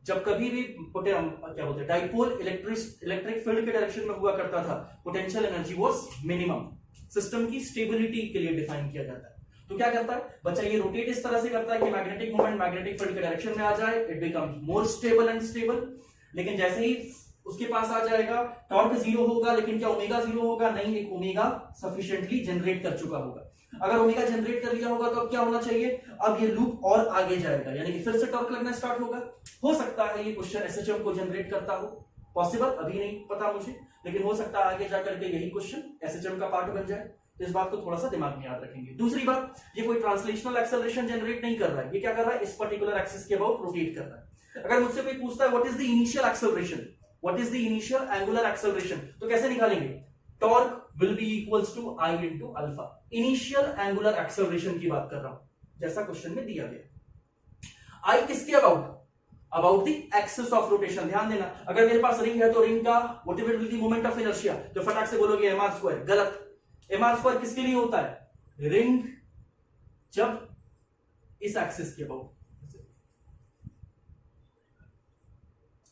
Speaker 1: जब कभी भी क्या बोलते हैं, डाइपोल इलेक्ट्रिक फील्ड के डायरेक्शन में हुआ करता था, potential energy was minimum. System की स्टेबिलिटी के लिए डिफाइन किया जाता है। तो क्या करता है बच्चा, ये रोटेट इस तरह से करता है कि मैग्नेटिक मोमेंट मैग्नेटिक फील्ड के डायरेक्शन में आ जाए, it becomes more stable and stable. लेकिन जैसे ही उसके पास आ जाएगा, टॉर्क जीरो होगा, लेकिन क्या ओमेगा जीरो होगा, नहीं, एक ओमेगा सफिशिएंटली जनरेट कर चुका होगा। अगर ओमेगा जनरेट कर लिया होगा तो अब क्या होना चाहिए, अब ये लूप और आगे जाएगा, यानी कि फिर से टॉर्क लगना स्टार्ट होगा। हो सकता है ये क्वेश्चन एसएचएम को जनरेट करता हो, पॉसिबल, अभी नहीं पता मुझे, लेकिन हो सकता है आगे जाकर के यही क्वेश्चन एसएचएम का पार्ट बन जाए। तो इस बात को थोड़ा सा दिमाग में याद रखेंगे। दूसरी बात, ये कोई ट्रांसलेशनल एक्सेलरेशन जनरेट नहीं कर रहा है, ये क्या कर रहा है, इस पर्टिकुलर एक्सिस के अबाउट रोटेट कर रहा है। अगर मुझसे कोई पूछता है what is the initial acceleration, what is the initial angular acceleration, तो कैसे निकालेंगे, torque will be equals to I into alpha. Initial angular acceleration की बात कर रहा हूं, जैसा क्वेश्चन में दिया गया। आई किसके about, about the axis of rotation. ध्यान देना, अगर मेरे पास रिंग है तो रिंग का what ever will be moment of inertia, तो फटाक से बोलोगे एम आर स्क्वायर। गलत। एम आर स्क्वायर किसके लिए होता है? रिंग जब इस एक्सिस के अबाउट,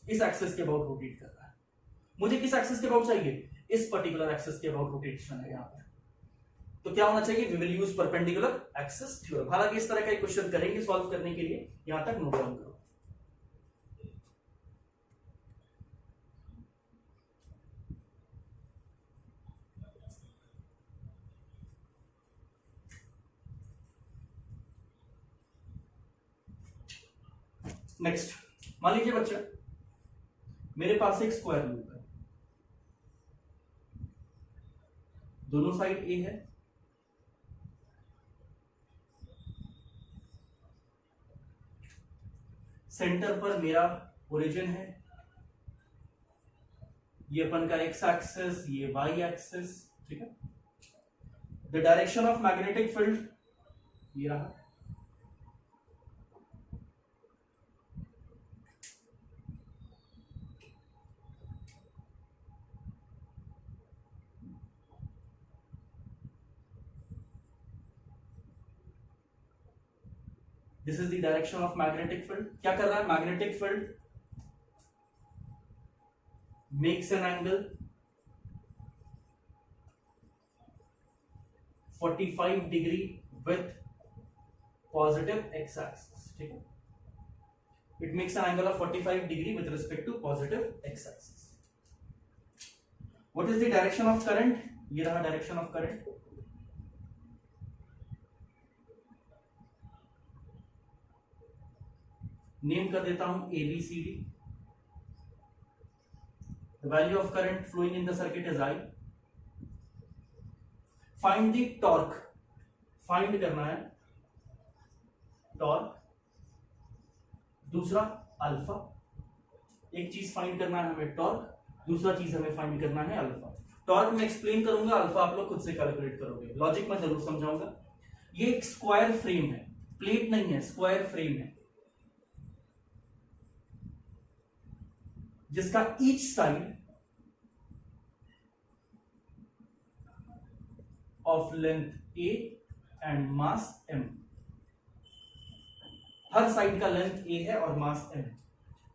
Speaker 1: इस एक्सिस के अबाउट रोटेट कर रहा है। मुझे किस एक्सिस के अबाउट चाहिए? इस पर्टिकुलर एक्सिस के अबाउट रोटेशन है यहां पर, तो क्या होना चाहिए? We will use perpendicular axis theorem. हालांकि इस तरह का एक क्वेश्चन करेंगे सॉल्व करने के लिए, यहां तक नोट डाउन करो। नेक्स्ट, मान लीजिए बच्चा मेरे पास एक स्क्वायर लूप है, दोनों साइड ए है, सेंटर पर मेरा ओरिजिन है, ये अपन का एक्स एक्सिस, ये वाई एक्सिस, ठीक है। The direction of magnetic field ये रहा, this is the direction of magnetic field. क्या कर रहा है? Magnetic field makes an angle 45 degree with positive X axis, ठीक है। It makes an angle of 45 degree with respect to positive X axis. What is the direction of current? ये रहा direction of current. Name कर देता हूं ABCD। The value of current flowing in the circuit is I. Find the torque. Find करना है torque, दूसरा alpha. एक चीज फाइंड करना है हमें टॉर्क, दूसरा चीज हमें फाइंड करना है अल्फा। टॉर्क मैं एक्सप्लेन करूंगा, अल्फा आप लोग खुद से कैलकुलेट करोगे। लॉजिक मैं जरूर समझाऊंगा। ये एक स्क्वायर फ्रेम है, प्लेट नहीं है, स्क्वायर फ्रेम है, जिसका each side of length A and mass M। Her side का लेंथ A है और मास M।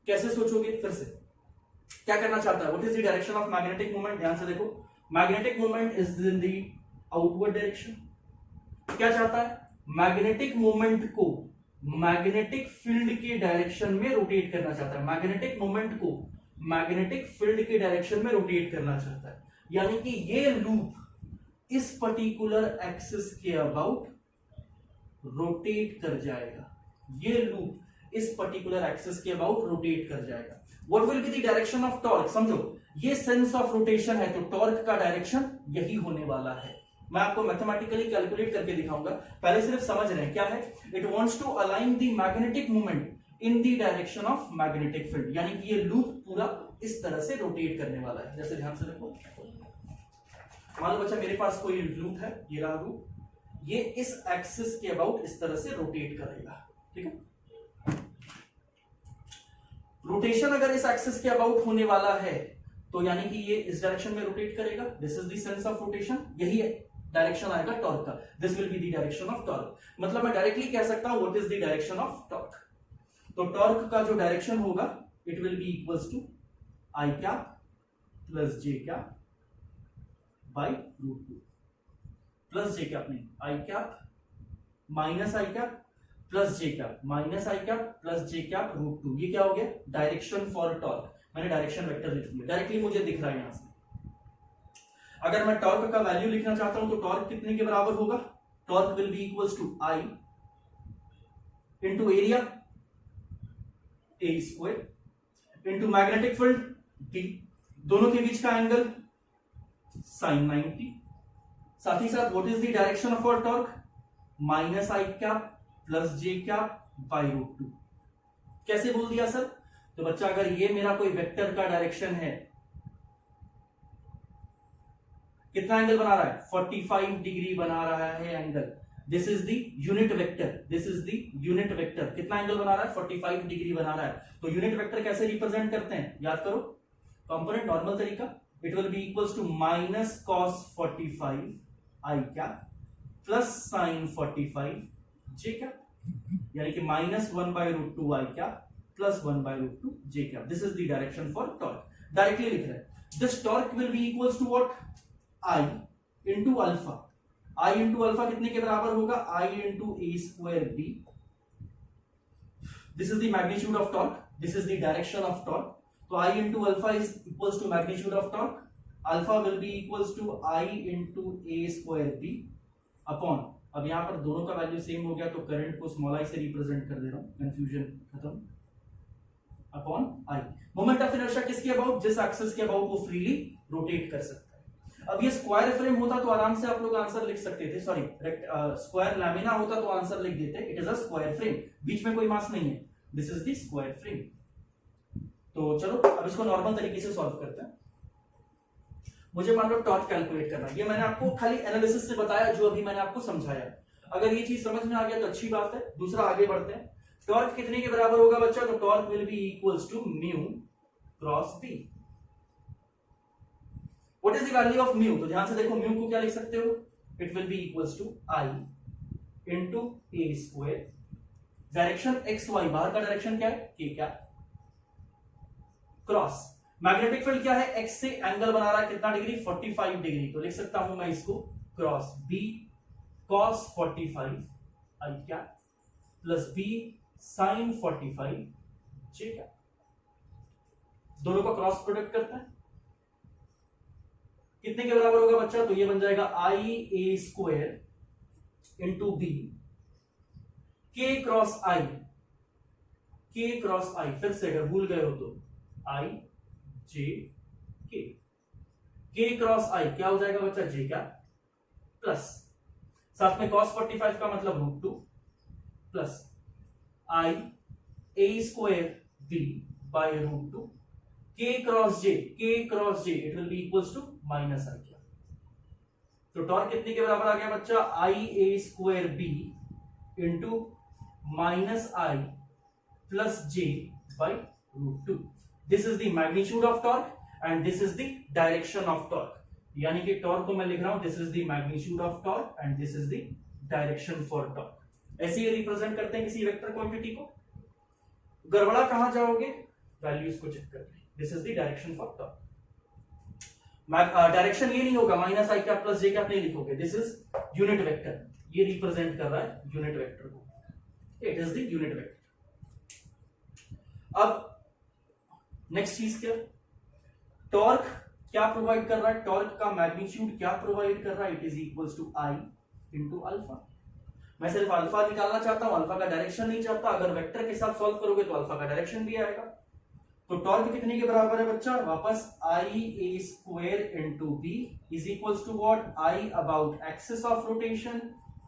Speaker 1: कैसे सोचोगे? फिर से क्या करना चाहता है? What is the direction of magnetic moment? ध्यान से देखो, magnetic moment is in the outward direction. क्या चाहता है? मैग्नेटिक मोमेंट को मैग्नेटिक फील्ड के डायरेक्शन में रोटेट करना चाहता है। मैग्नेटिक मोमेंट को मैग्नेटिक फील्ड के डायरेक्शन में रोटेट करना चाहता है, यानी कि ये लूप इस पर्टिकुलर एक्सिस के अबाउट रोटेट कर जाएगा। ये लूप इस पर्टिकुलर एक्सिस के अबाउट रोटेट कर जाएगा। What will be the direction of torque? समझो, ये सेंस ऑफ रोटेशन है, तो टॉर्क का डायरेक्शन यही होने वाला है। मैं आपको मैथमेटिकली कैलकुलेट करके दिखाऊंगा, पहले सिर्फ समझ रहे हैं क्या है। It wants to align the magnetic moment in the direction of magnetic field, यानी कि ये लूप पूरा इस तरह से रोटेट करने वाला है। जैसे ध्यान से देखो, मान लो बच्चा मेरे पास कोई लूप है, ये रहा लूप, ये इस एक्सिस के अबाउट इस तरह से रोटेट करेगा, ठीक है। रोटेशन अगर इस एक्सिस के अबाउट होने वाला है तो यानी कि ये इस डायरेक्शन में रोटेट करेगा। This is the sense of rotation, यही डायरेक्शन आएगा टॉर्क का। This will be the direction of torque. मतलब मैं डायरेक्टली कह सकता हूं what is the direction of torque. तो टॉर्क का जो डायरेक्शन होगा it will be equals to I cap plus J cap by root 2, plus J cap नहीं, I cap minus I cap plus J cap minus I cap plus J cap root 2। ये क्या हो गया? Direction for torque. मैंने direction vector लिख दिया, directly मुझे दिख रहा है यहां से। अगर मैं टॉर्क का वैल्यू लिखना चाहता हूं तो टॉर्क कितने के बराबर होगा? Torque will be equals to I into area A square into magnetic field D, दोनों के बीच का एंगल साइन 90। साथ ही साथ what is the direction of our torque? Minus I cap plus J cap by root 2। कैसे बोल दिया सर? तो बच्चा अगर ये मेरा कोई वेक्टर का डायरेक्शन है, कितना एंगल बना रहा है? 45 डिग्री बना रहा है angle. This is the unit vector, this is the unit vector. कितना एंगल बना रहा है? 45 डिग्री बना रहा है। तो यूनिट वेक्टर कैसे रिप्रेजेंट करते हैं? याद करो, कंपोनेंट नॉर्मल तरीका, it will be equals to minus cos 45 I क्या प्लस साइन 45 जे क्या, यानी कि माइनस 1/√2 आई क्या प्लस 1/√2 जे क्या। This is the direction for torque. Directly लिख रहे हैं this torque will be equals to what? I into alpha. I into alpha कितने के बराबर होगा? I into A square B. This is the magnitude of torque, this is the direction of torque. तो I into alpha is equals to magnitude of torque, alpha will be equals to I into A square B upon, अब यहां पर दोनों का value same हो गया तो current को स्मॉल आई से रिप्रेजेंट कर दे रहा हूं, कंफ्यूजन खत्म, upon I. Moment of inertia किसके अबाउट? जिस एक्सिस के अबाउट वो फ्रीली रोटेट कर सकता है। अब ये स्क्वायर फ्रेम होता तो आराम से आप लोग आंसर लिख सकते थे, सॉरी स्क्वायर लैमिना होता तो आंसर लिख देते। It is a square frame, बीच में कोई मास नहीं है, this is the square frame. तो चलो अब इसको नॉर्मल तरीके से सॉल्व करते हैं। मुझे मान लो टॉर्क कैलकुलेट करना, ये मैंने आपको खाली एनालिसिस से बताया जो अभी मैंने आपको समझाया। अगर ये चीज समझ में आ गया तो अच्छी बात है। दूसरा आगे बढ़ते हैं। टॉर्क कितने के बराबर होगा बच्चा? तो torque will be equals to mu cross B. What is the value of mu? तो ध्यान से देखो, म्यू को क्या लिख सकते हो? It will be equals to I into A square, direction X Y, बाहर का डायरेक्शन क्या है? के क्या, क्रॉस मैग्नेटिक फील्ड क्या है? एक्स से एंगल बना रहा है कितना डिग्री? 45 डिग्री। तो लिख सकता हूं मैं इसको क्रॉस बी कॉस 45 आई क्या प्लस बी साइन 45 जे क्या। दोनों का क्रॉस प्रोडक्ट करता है, कितने के बराबर होगा बच्चा? तो ये बन जाएगा आई ए स्क्वायर इंटू बी के क्रॉस आई, के क्रॉस आई, फिर से अगर भूल गए हो तो आई जे के क्रॉस आई क्या हो जाएगा बच्चा? जे क्या प्लस साथ में cos 45 का मतलब √2 plus I A square B by √2 K cross J it will be equals to minus I क्या। तो टॉर्क कितने के बराबर आ गया बच्चा? I A square B into minus I plus J by √2। This is the magnitude of torque and this is the direction of torque. यानी कि टॉर्क को मैं लिख रहा हूं this is the magnitude of torque and this is the direction for torque. ऐसे ही represent करते हैं किसी वेक्टर क्वांटिटी को। गड़बड़ा कहां जाओगे? वैल्यूज को चेक करते हैं। This is the direction for torque. Direction ये नहीं होगा माइनस आई क्या प्लस जे क्या नहीं लिखोगे, दिस इज यूनिट वेक्टर, ये रिप्रेजेंट कर रहा है यूनिट वेक्टर को, it is the unit vector. अब नेक्स्ट चीज क्या? टॉर्क क्या प्रोवाइड कर रहा है? टॉर्क का मैग्नीट्यूड क्या प्रोवाइड कर रहा है? It is equals to I into alpha. मैं सिर्फ अल्फा निकालना चाहता हूं, अल्फा का डायरेक्शन नहीं चाहता। अगर वेक्टर के साथ सॉल्व करोगे तो अल्फा का डायरेक्शन भी आएगा। तो टॉर्क कितने के बराबर है बच्चा? वापस I A square into B is equals to what? I about axis of rotation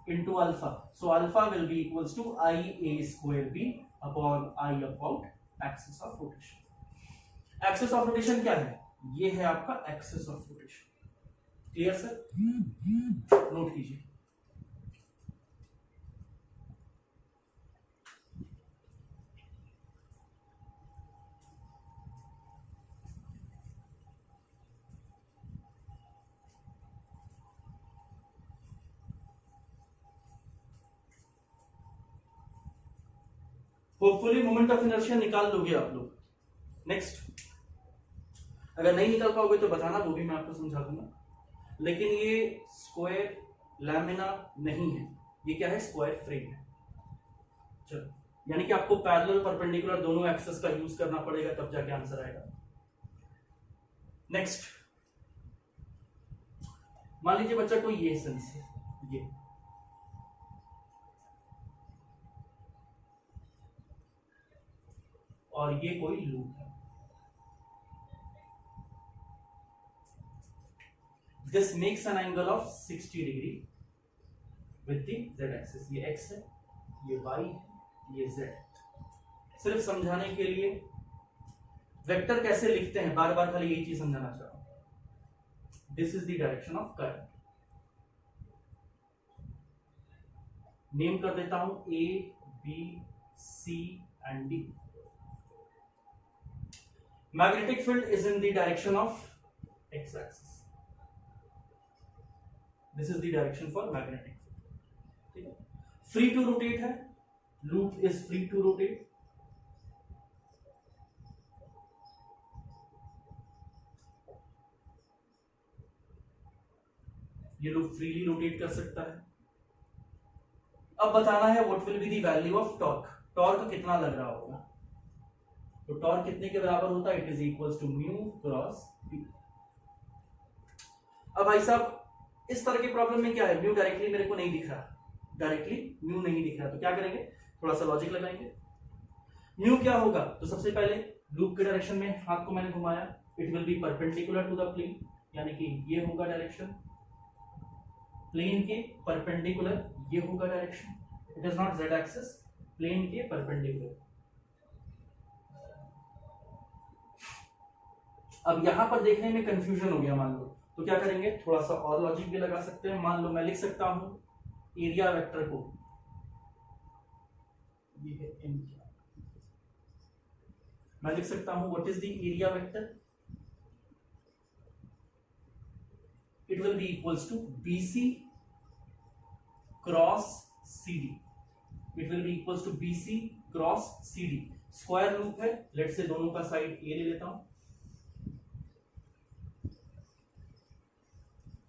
Speaker 1: into alpha. So alpha will be equals to I A square B upon I about axis of rotation. Axis of rotation क्या है? ये है आपका axis of rotation. Clear sir? Note कीजिए। Hopefully moment of inertia निकाल लोगे आप लोग। नेक्स्ट, अगर नहीं निकाल पाओगे तो बताना, वो भी मैं आपको समझा दूंगा। लेकिन ये स्क्वायर लैमिना नहीं है, ये क्या है? स्क्वायर फ्रेम है। चलो, यानी कि आपको पैरेलल परपेंडिकुलर दोनों एक्सेस का यूज करना पड़ेगा, तब जाके आंसर आएगा। नेक्स्ट, मान लीजिए बच्चा कोई ये सेंस है, ये और ये कोई लूप है। This makes an angle of 60 degree with the z axis. ये x है, ये y है, ये z। सिर्फ समझाने के लिए वेक्टर कैसे लिखते हैं, बार बार खाली यही चीज समझाना चाह रहा हूं। This is the direction of current. Name कर देता हूं A B C and D. Magnetic field is in the direction of X axis, this is the direction for magnetic field. ठीक है, फ्री टू रोटेट है, loop is free to rotate. ये loop freely rotate कर सकता है। अब बताना है what will be the value of torque, torque कितना लग रहा होगा। तो टॉर्क कितने के बराबर होता है, it is equals to mu cross P. अब भाई साहब इस तरह की प्रॉब्लम में क्या है, म्यू डायरेक्टली मेरे को नहीं दिख रहा, डायरेक्टली म्यू नहीं दिख रहा, तो क्या करेंगे, थोड़ा सा लॉजिक लगाएंगे। म्यू क्या होगा, तो सबसे पहले लूप के डायरेक्शन में हाथ को मैंने घुमाया, it will be perpendicular to the plane, यानी कि ये होगा डायरेक्शन, प्लेन के परपेंडिकुलर ये होगा direction, it is not Z axis, plane के परपेंडिकुलर। अब यहां पर देखने में कंफ्यूजन हो गया मान लो, तो क्या करेंगे, थोड़ा सा और लॉजिक भी लगा सकते हैं। मान लो मैं लिख सकता हूं एरिया वेक्टर को, ये है एन, मैं लिख सकता हूं what is the area vector, it will be equals to BC cross CD, it will be equals to BC cross CD। Square loop है, लेट से दोनों का साइड ए ले लेता हूं।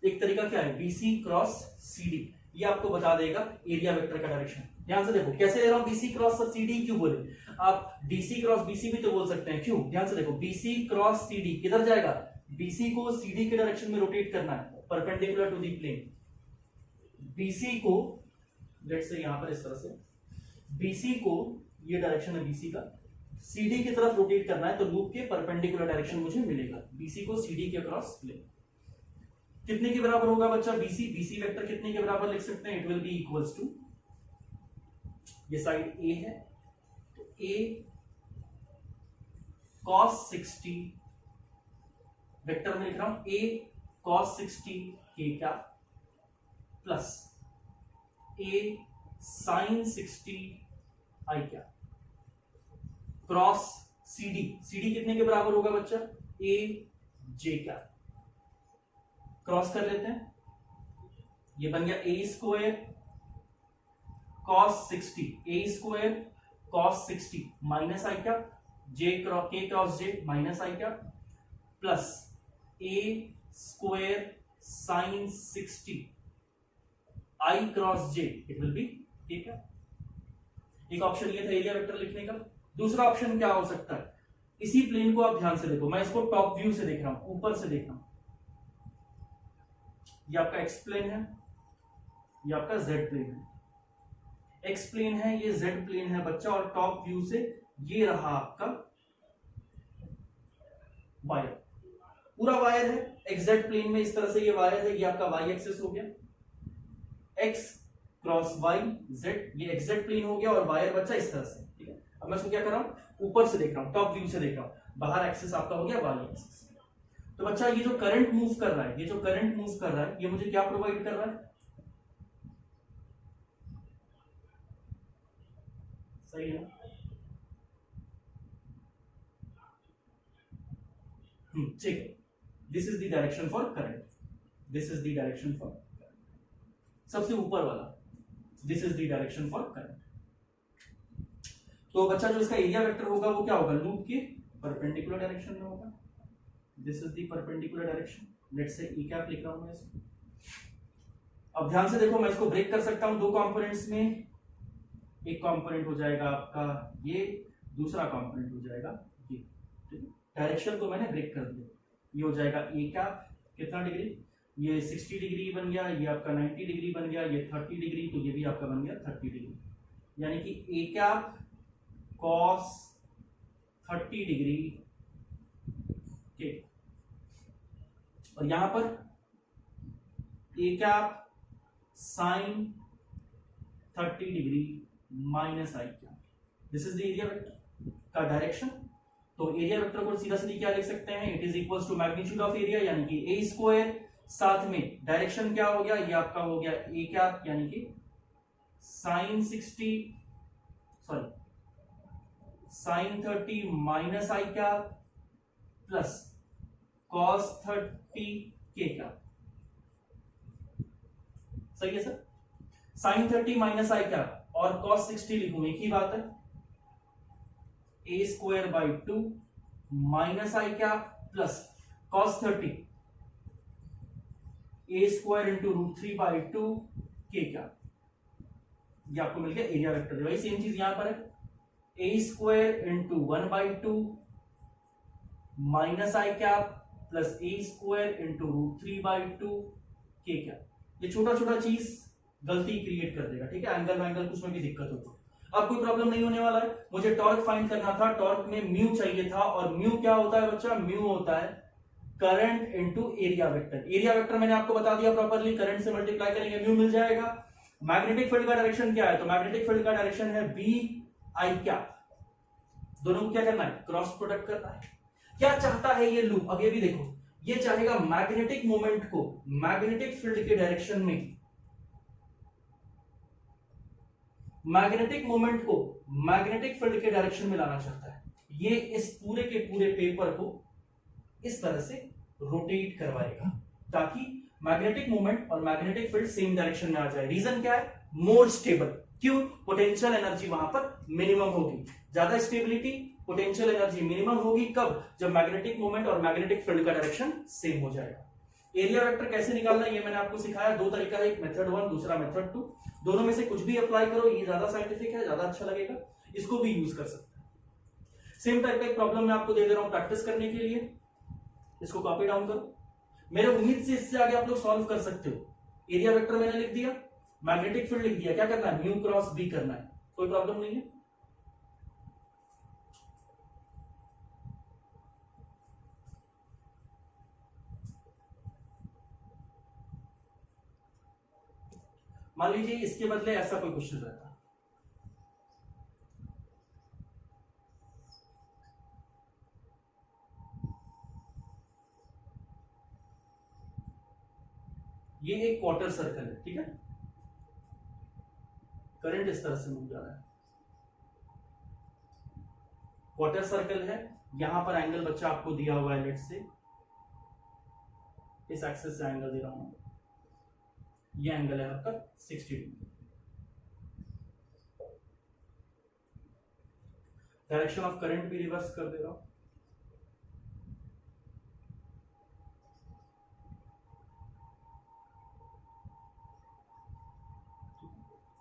Speaker 1: एक तरीका क्या है, BC क्रॉस CD, ये आपको बता देगा एरिया वेक्टर का डायरेक्शन। ध्यान से देखो कैसे ले रहा हूं, BC क्रॉस CD क्यों बोले, आप DC क्रॉस BC भी तो बोल सकते हैं, क्यों, ध्यान से देखो BC क्रॉस CD किधर जाएगा, BC को CD के डायरेक्शन में रोटेट करना है, perpendicular to the plane. BC को लेट से यहां पर इस तरह से, BC को ये डायरेक्शन है BC का, CD की तरफ रोटेट करना है, तो लूप के परपेंडिकुलर डायरेक्शन मुझे मिलेगा, BC को CD के क्रॉस प्लेन। कितने के बराबर होगा बच्चा, BC वेक्टर कितने के बराबर लिख सकते हैं, it will be equals to, ये साइड A है तो A cos 60, वेक्टर में लिख रहा हूं A cos 60 k क्या प्लस A sin 60 I क्या, क्रॉस CD कितने के बराबर होगा बच्चा, A J क्या, क्रॉस कर लेते हैं, ये बन गया A square cos 60, A square cos 60 minus I क्या, J cross J minus I क्या, plus A square sine 60 I cross J, it will be ठीक है। एक ऑप्शन ये था एरिया वेक्टर लिखने का। दूसरा ऑप्शन क्या हो सकता है, इसी प्लेन को आप ध्यान से देखो, मैं इसको टॉप व्यू से देख रहा हूं, ऊपर से देख रहा हूं, ये आपका एक्स प्लेन है, ये आपका जेड प्लेन है, एक्स प्लेन है, ये जेड प्लेन है बच्चा, और टॉप व्यू से ये रहा आपका वायर, पूरा वायर है, एक्जेक्ट प्लेन में इस तरह से ये वायर है, ये आपका वाई एक्सिस हो गया, एक्स क्रॉस वाई जेड, ये एक्जेक्ट प्लेन हो गया, और वायर बच्चा इस तरह से, ठीक है। अब मैं इसको क्या कर रहा हूं, ऊपर से देख रहा हूं, टॉप व्यू से देख रहा हूं, बाहर एक्सिस आपका हो गया वाई एक्सिस। तो बच्चा ये जो करंट मूव कर रहा है, ये जो करंट मूव कर रहा है, ये मुझे क्या प्रोवाइड कर रहा है, सही है, ठीक है, this is the direction for current, this is the direction for current, सबसे ऊपर वाला, this is the direction for current. तो बच्चा जो इसका एरिया वेक्टर होगा वो क्या होगा, लूप के परपेंडिकुलर डायरेक्शन में होगा, this is the perpendicular direction, let's say E cap लिख रहा हूं मैं इसको। अब ध्यान से देखो, मैं इसको ब्रेक कर सकता हूं दो कंपोनेंट्स में, एक कंपोनेंट हो जाएगा आपका ये, दूसरा कंपोनेंट हो जाएगा ये, ठीक है। डायरेक्शन को मैंने ब्रेक कर दिया, ये हो जाएगा ए कैप कितना डिग्री, ये 60 डिग्री बन गया, ये आपका 90 डिग्री बन गया, ये 30 डिग्री, तो ये भी आपका बन गया 30 डिग्री, यानी कि ए कैप कॉस 30 डिग्री के, और यहां पर A cap sine 30 degree minus I क्या, this is the area vector का डायरेक्शन। तो एरिया वेक्टर को सीधा सीधी क्या लिख सकते हैं, it is equals to magnitude of area, यानी कि ए स्क्वायर, साथ में डायरेक्शन क्या हो गया, ये आपका हो गया ए कैप, यानी कि sine 60 sorry sine 30 minus I cap plus cos 30 K cap. सही है sir. Sine 30 minus I cap और कॉस 60 लिखूं, एक ही बात है, A square by 2 minus I cap plus cos 30 A square into √3 by 2 K cap. ये आपको मिल गया एरिया वेक्टर। वही सेम चीज यहां पर है, A square into 1 by 2 minus I cap plus A square into √3 by 2 K cap. ये छोटा छोटा चीज गलती क्रिएट कर देगा, ठीक है, एंगल वैंगल कुछ में भी दिक्कत हो तो। अब कोई प्रॉब्लम नहीं होने वाला है। मुझे टॉर्क फाइंड करना था, टॉर्क में म्यू चाहिए था, और म्यू क्या होता है बच्चा? म्यू होता है current into area vector. Area vector मैंने आपको बता दिया प्रॉपर्ली, करंट से मल्टीप्लाई करेंगे म्यू मिल जाएगा। मैग्नेटिक फील्ड का डायरेक्शन क्या है? तो मैग्नेटिक फील्ड का डायरेक्शन है बी आई कैप। दोनों को क्या करना है? क्रॉस प्रोडक्ट करना है। क्या चाहता है ये लूप? अब ये भी देखो, ये चाहेगा मैग्नेटिक मोमेंट को मैग्नेटिक फील्ड के डायरेक्शन में, मैग्नेटिक मोमेंट को मैग्नेटिक फील्ड के डायरेक्शन में लाना चाहता है। ये इस पूरे के पूरे पेपर को इस तरह से रोटेट करवाएगा ताकि मैग्नेटिक मोमेंट और मैग्नेटिक फील्ड सेम डायरेक्शन में आ जाए। रीजन क्या है? More stable. क्यों? पोटेंशियल एनर्जी वहां पर मिनिमम होगी। ज्यादा स्टेबिलिटी, पोटेंशियल एनर्जी मिनिमम होगी। कब? जब मैग्नेटिक मोमेंट और मैग्नेटिक फील्ड का डायरेक्शन सेम हो जाएगा। एरिया वेक्टर कैसे निकालना है ये मैंने आपको सिखाया। दो तरीका है, एक मेथड 1, दूसरा मेथड 2। दोनों में से कुछ भी अप्लाई करो, ये ज्यादा साइंटिफिक है, ज्यादा अच्छा लगेगा, इसको भी यूज कर सकते हैं। सेम टाइप का एक प्रॉब्लम मैं आपको दे दे रहा हूं प्रैक्टिस करने के लिए, इसको कॉपी डाउन करो। मेरे उम्मीद से इससे आगे आप लोग सॉल्व कर सकते हो। एरिया वेक्टर मैंने लिख दिया, मैग्नेटिक फील्ड लिख दिया, क्या करना है? म्यू क्रॉस बी करना है, कोई प्रॉब्लम नहीं है। मान लीजिए इसके बदले ऐसा कोई क्वेश्चन रहता, ये एक क्वार्टर सर्कल है, ठीक है, करंट इस तरह से मूव जा रहा है, क्वार्टर सर्कल है। यहां पर एंगल बच्चा आपको दिया हुआ है, लेट से इस एक्सिस से एंगल दे रहा हूं, ये एंगल है आपका 60 डिग्री। डायरेक्शन ऑफ करंट भी रिवर्स कर दे रहा हूं।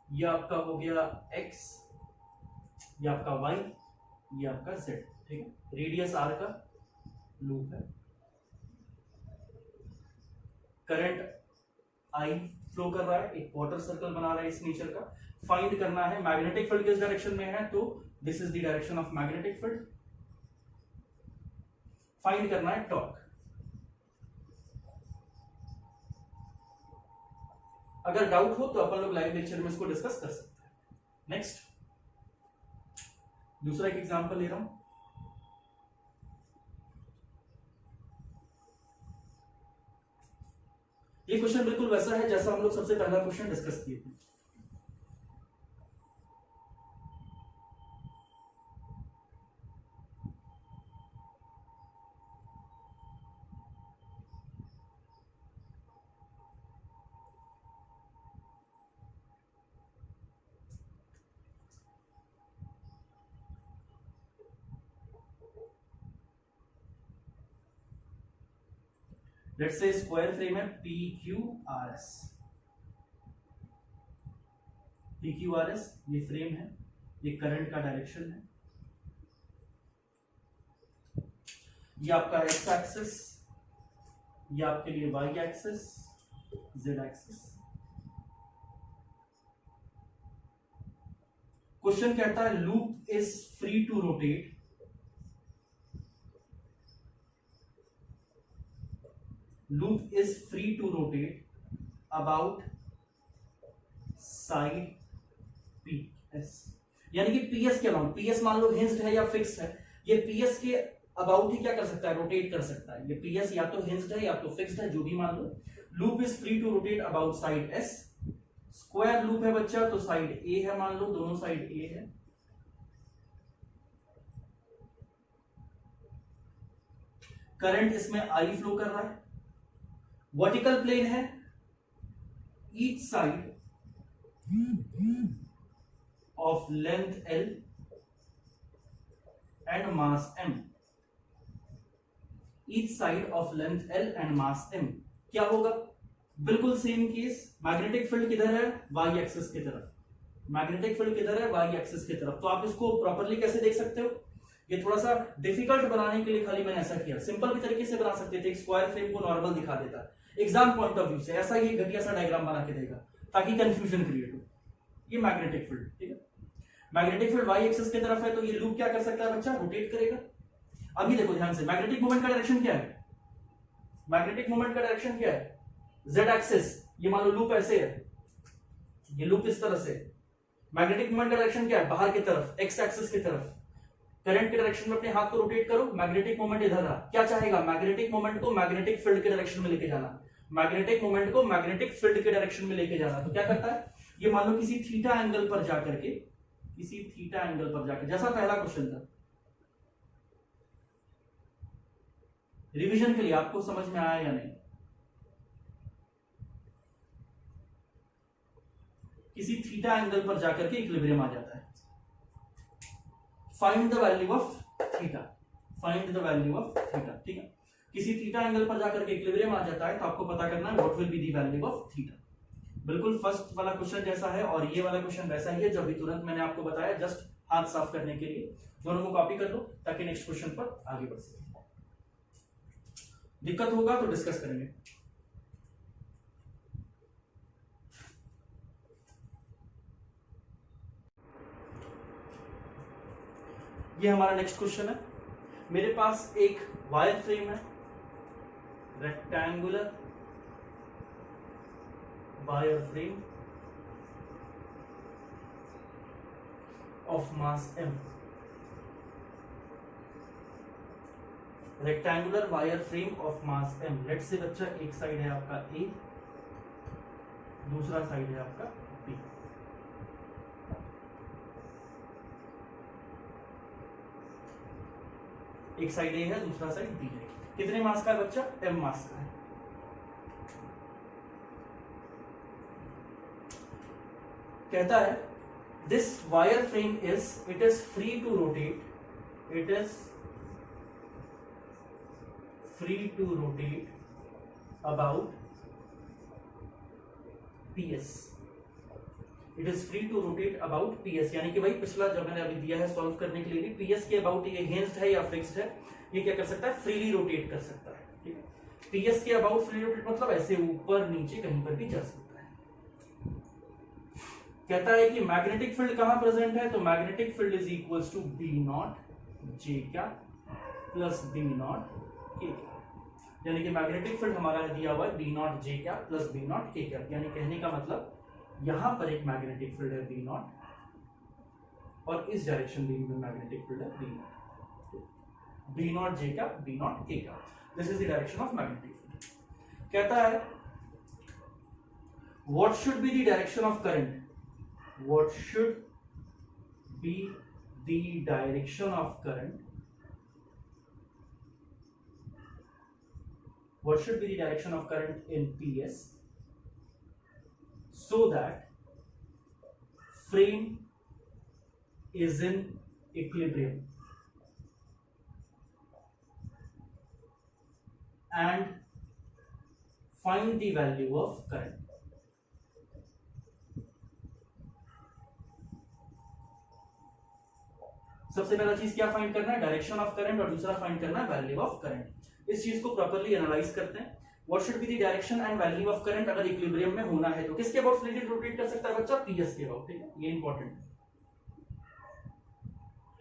Speaker 1: ये आपका हो गया x, ये आपका y, ये आपका z, ठीक है। रेडियस r का लूप है, करंट I फ्लो कर रहा है, एक क्वार्टर सर्कल बना रहा है इस नेचर का। फाइंड करना है मैग्नेटिक फील्ड किस डायरेक्शन में है, तो this is the direction of magnetic field. Find करना है टॉर्क। अगर डाउट हो तो अपन लोग लाइव लेक्चर में इसको डिस्कस कर सकते हैं। नेक्स्ट, दूसरा एक एग्जांपल ले रहा हूं। ये क्वेश्चन बिल्कुल वैसा है जैसा हम लोग सबसे पहला क्वेश्चन डिस्कस किए थे। लेट्स से स्क्वायर फ्रेम है PQRS। PQRS ये फ्रेम है, ये करंट का डायरेक्शन है, ये आपका एक्स एक्सिस, ये आपके लिए Y axis, Z axis. Question कहता है loop is free to rotate loop is free to rotate about side PS, यानी कि PS के अराउंड। PS मान लो हिंज्ड है या फिक्स्ड है, ये PS के अबाउट ही क्या कर सकता है? रोटेट कर सकता है। ये PS या तो हिंज्ड है या तो फिक्स्ड है, जो भी मान लो। Loop is free to rotate about side S square loop है बच्चा, तो साइड ए है, मान लो दोनों साइड ए है। करंट इसमें आई फ्लो कर रहा है। वर्टिकल प्लेन है, each side of length L and mass m, each side of length l and mass m। क्या होगा? बिल्कुल सेम केस, मैग्नेटिक फील्ड किधर है? वाई एक्सिस की तरफ। मैग्नेटिक फील्ड किधर है? वाई एक्सिस की तरफ। तो आप इसको प्रॉपर्ली कैसे देख सकते हो? ये थोड़ा सा डिफिकल्ट बनाने के लिए खाली मैंने ऐसा किया। सिंपल भी तरीके से बना सकते थे, एक स्क्वायर फ्रेम को नॉर्मल दिखा देता है एग्जाम पॉइंट ऑफ व्यू से, ऐसा ही घटिया सा डायग्राम बना के देगा ताकि कंफ्यूजन क्रिएट हो। ये मैग्नेटिक फील्ड, ठीक है। मैग्नेटिक फील्ड वाई एक्सिस की तरफ है, तो ये लूप क्या कर सकता है बच्चा? रोटेट करेगा। अभी देखो ध्यान से, मैग्नेटिक मोमेंट का डायरेक्शन क्या है? मैग्नेटिक मोमेंट का डायरेक्शन क्या है? Z axis. ये मान लो लूप ऐसे है, ये लूप इस तरह से। मैग्नेटिक मोमेंट का डायरेक्शन क्या है? बाहर की तरफ, एक्स एक्सिस की तरफ। करंट के डायरेक्शन में अपने हाथ को रोटेट करो, मैग्नेटिक मोमेंट इधर रहा। क्या चाहेगा? मैग्नेटिक मोमेंट को मैग्नेटिक फील्ड के डायरेक्शन में लेके जाना। मैग्नेटिक मोमेंट को मैग्नेटिक फील्ड के डायरेक्शन में लेके जाना। तो क्या करता है? ये मान लो किसी थीटा एंगल पर जाकर के, किसी थीटा एंगल पर जाकर, जैसा पहला क्वेश्चन था, रिवीजन के लिए आपको समझ में आया या नहीं? किसी थीटा एंगल पर जाकर के इक्विलिब्रियम आ जाता है। Find the value of theta, find the value of theta, ठीक है। किसी थीटा एंगल पर जाकर के इक्विलिब्रियम आ जाता है, तो आपको पता करना है what will be the value of theta. बिल्कुल फर्स्ट वाला क्वेश्चन जैसा है, और ये वाला क्वेश्चन वैसा ही है जो अभी तुरंत मैंने आपको बताया, जस्ट हाथ साफ करने के लिए। दोनों को कॉपी कर लो ताकि नेक्स्ट क्वेश्चन पर आगे बढ़ सके। दिक्कत होगा तो डिस्कस करेंगे। ये हमारा नेक्स्ट क्वेश्चन है। मेरे पास एक वायर फ्रेम है, rectangular wire frame of mass m। Rectangular wire frame of mass m। Let say बच्चा, एक साइड है आपका A, दूसरा साइड है आपका B। एक साइड A है, दूसरा साइड B है। कितने मास का है बच्चा? m मास का है। कहता है this wire frame is, it is free to rotate, it is free to rotate about PS। It is free to rotate about PS, यानी कि भाई पिछला जो मैंने अभी दिया है सॉल्व करने के लिए, PS के अबाउट ये हिंज्ड है या फिक्स्ड है, ये क्या कर सकता है? फ्रीली रोटेट कर सकता है, ठीक है। PS के अबाउट फ्री रोटेट मतलब ऐसे ऊपर नीचे कहीं पर भी जा सकता है। कहता है कि मैग्नेटिक फील्ड कहां प्रेजेंट है? तो magnetic field is equals to B naught J क्या प्लस B नॉट K क्या, यानी कि मैग्नेटिक फील्ड हमारा दिया हुआ है B नॉट J क्या प्लस B नॉट K क्या। यानी कहने का मतलब यहां पर एक मैग्नेटिक फील्ड है B नॉट, और इस डायरेक्शन में मैग्नेटिक फील्ड है B not. B naught J क्या, B नॉट K क्या, this is the direction of magnetic field. कहता है what should be the direction of current, what should be the direction of current, what should be the direction of current in PS so that frame is in equilibrium and find the value of current। सबसे पहला चीज क्या find करना है? Direction of current, और दूसरा find करना है वैल्यू ऑफ करंट। इस चीज को प्रॉपर्ली एनालाइज करते हैं। What should be the direction and value of current अगर इक्विलिब्रियम में होना है तो किसके अबाउट फ्रीली रोटेट कर सकता है बच्चा? PS के अबाउट, ठीक है। ये इंपॉर्टेंट है,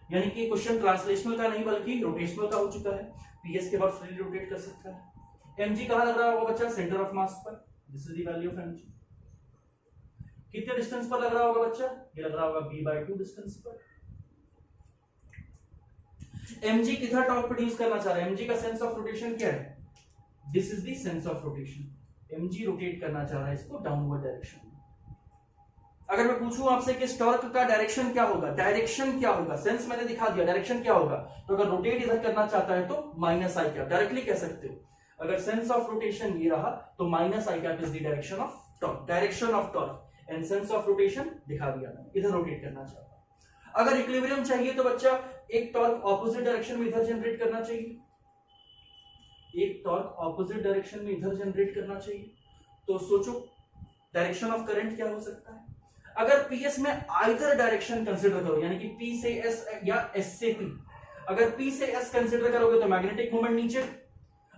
Speaker 1: यानी कि क्वेश्चन ट्रांसलेशनल का नहीं बल्कि रोटेशनल का हो चुका है। PS के अबाउट फ्रीली रोटेट कर सकता है। mg कहां लग रहा होगा बच्चा? सेंटर ऑफ मास पर, this is the value of mg। कितने डिस्टेंस पर लग रहा होगा बच्चा? ये लग रहा होगा b/2 डिस्टेंस पर। mg कितना टॉर्क प्रोड्यूस करना चाह रहा है? mg का सेंस ऑफ रोटेशन क्या है? This is the sense of rotation. mg rotate करना चाह रहा है इसको डाउनवर्ड डायरेक्शन में। अगर मैं पूछूं आपसे कि टॉर्क का डायरेक्शन क्या होगा, डायरेक्शन क्या होगा, सेंस मैंने दिखा दिया, डायरेक्शन क्या होगा, तो अगर रोटेट इधर करना चाहता है तो माइनस आई कैप, डायरेक्टली कह सकते हो। अगर सेंस ऑफ रोटेशन ये रहा तो minus I cap is the direction of torque, direction of torque and sense of rotation दिखा दिया मैंने, इधर रोटेट करना चाहता हूं। अगर इक्विलिब्रियम चाहिए तो बच्चा एक टॉर्क ऑपोजिट डायरेक्शन में इधर जनरेट करना चाहिए, एक टॉर्क ऑपोजिट डायरेक्शन में इधर जनरेट करना चाहिए। तो सोचो डायरेक्शन ऑफ करंट क्या हो सकता है। अगर पीएस में आइदर डायरेक्शन कंसीडर करो, यानी कि पी से एस या एस से पी, अगर पी से एस कंसीडर करोगे तो मैग्नेटिक मोमेंट नीचे,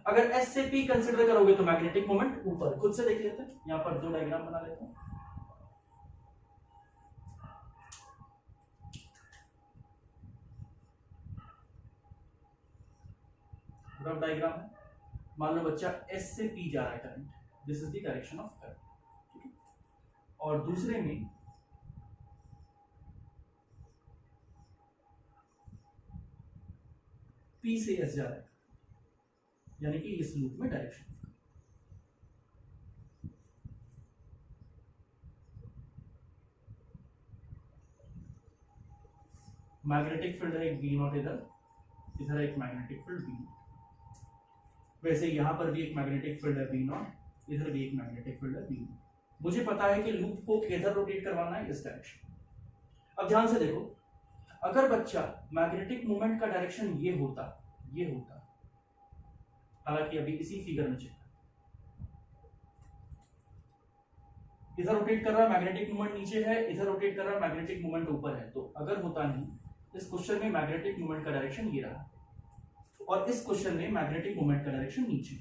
Speaker 1: अगर एस से पी कंसीडर करोगे तो मैग्नेटिक मोमेंट ऊपर। खुद से देख लेते हैं, यहां पर दो डायग्राम बना लेते हैं। रफ डायग्राम है, मान लो बच्चा एस से पी जा रहा है current, this is the direction of current, ठीक है। और दूसरे में पी से एस जा रहा है, यानी कि इस लूप में डायरेक्शन। मैग्नेटिक फील्ड है एक बी नॉट, इधर इधर एक मैग्नेटिक फील्ड बी नॉट, वैसे यहां पर भी एक मैग्नेटिक फील्ड है बी नॉट, इधर भी एक मैग्नेटिक फील्ड है बी नॉट। मुझे पता है कि लूप को किधर रोटेट करवाना है, इस डायरेक्शन। अब ध्यान से देखो, अगर बच्चा मैग्नेटिक मोमेंट का डायरेक्शन ये होता, हालांकि अभी इसी फिगर में चेक, इधर रोटेट कर रहा है मैग्नेटिक मोमेंट नीचे है, इधर रोटेट कर रहा है मैग्नेटिक मोमेंट ऊपर है, तो अगर होता नहीं, इस क्वेश्चन में मैग्नेटिक मोमेंट का डायरेक्शन ये रहा और इस क्वेश्चन में मैग्नेटिक मोमेंट का डायरेक्शन नीचे।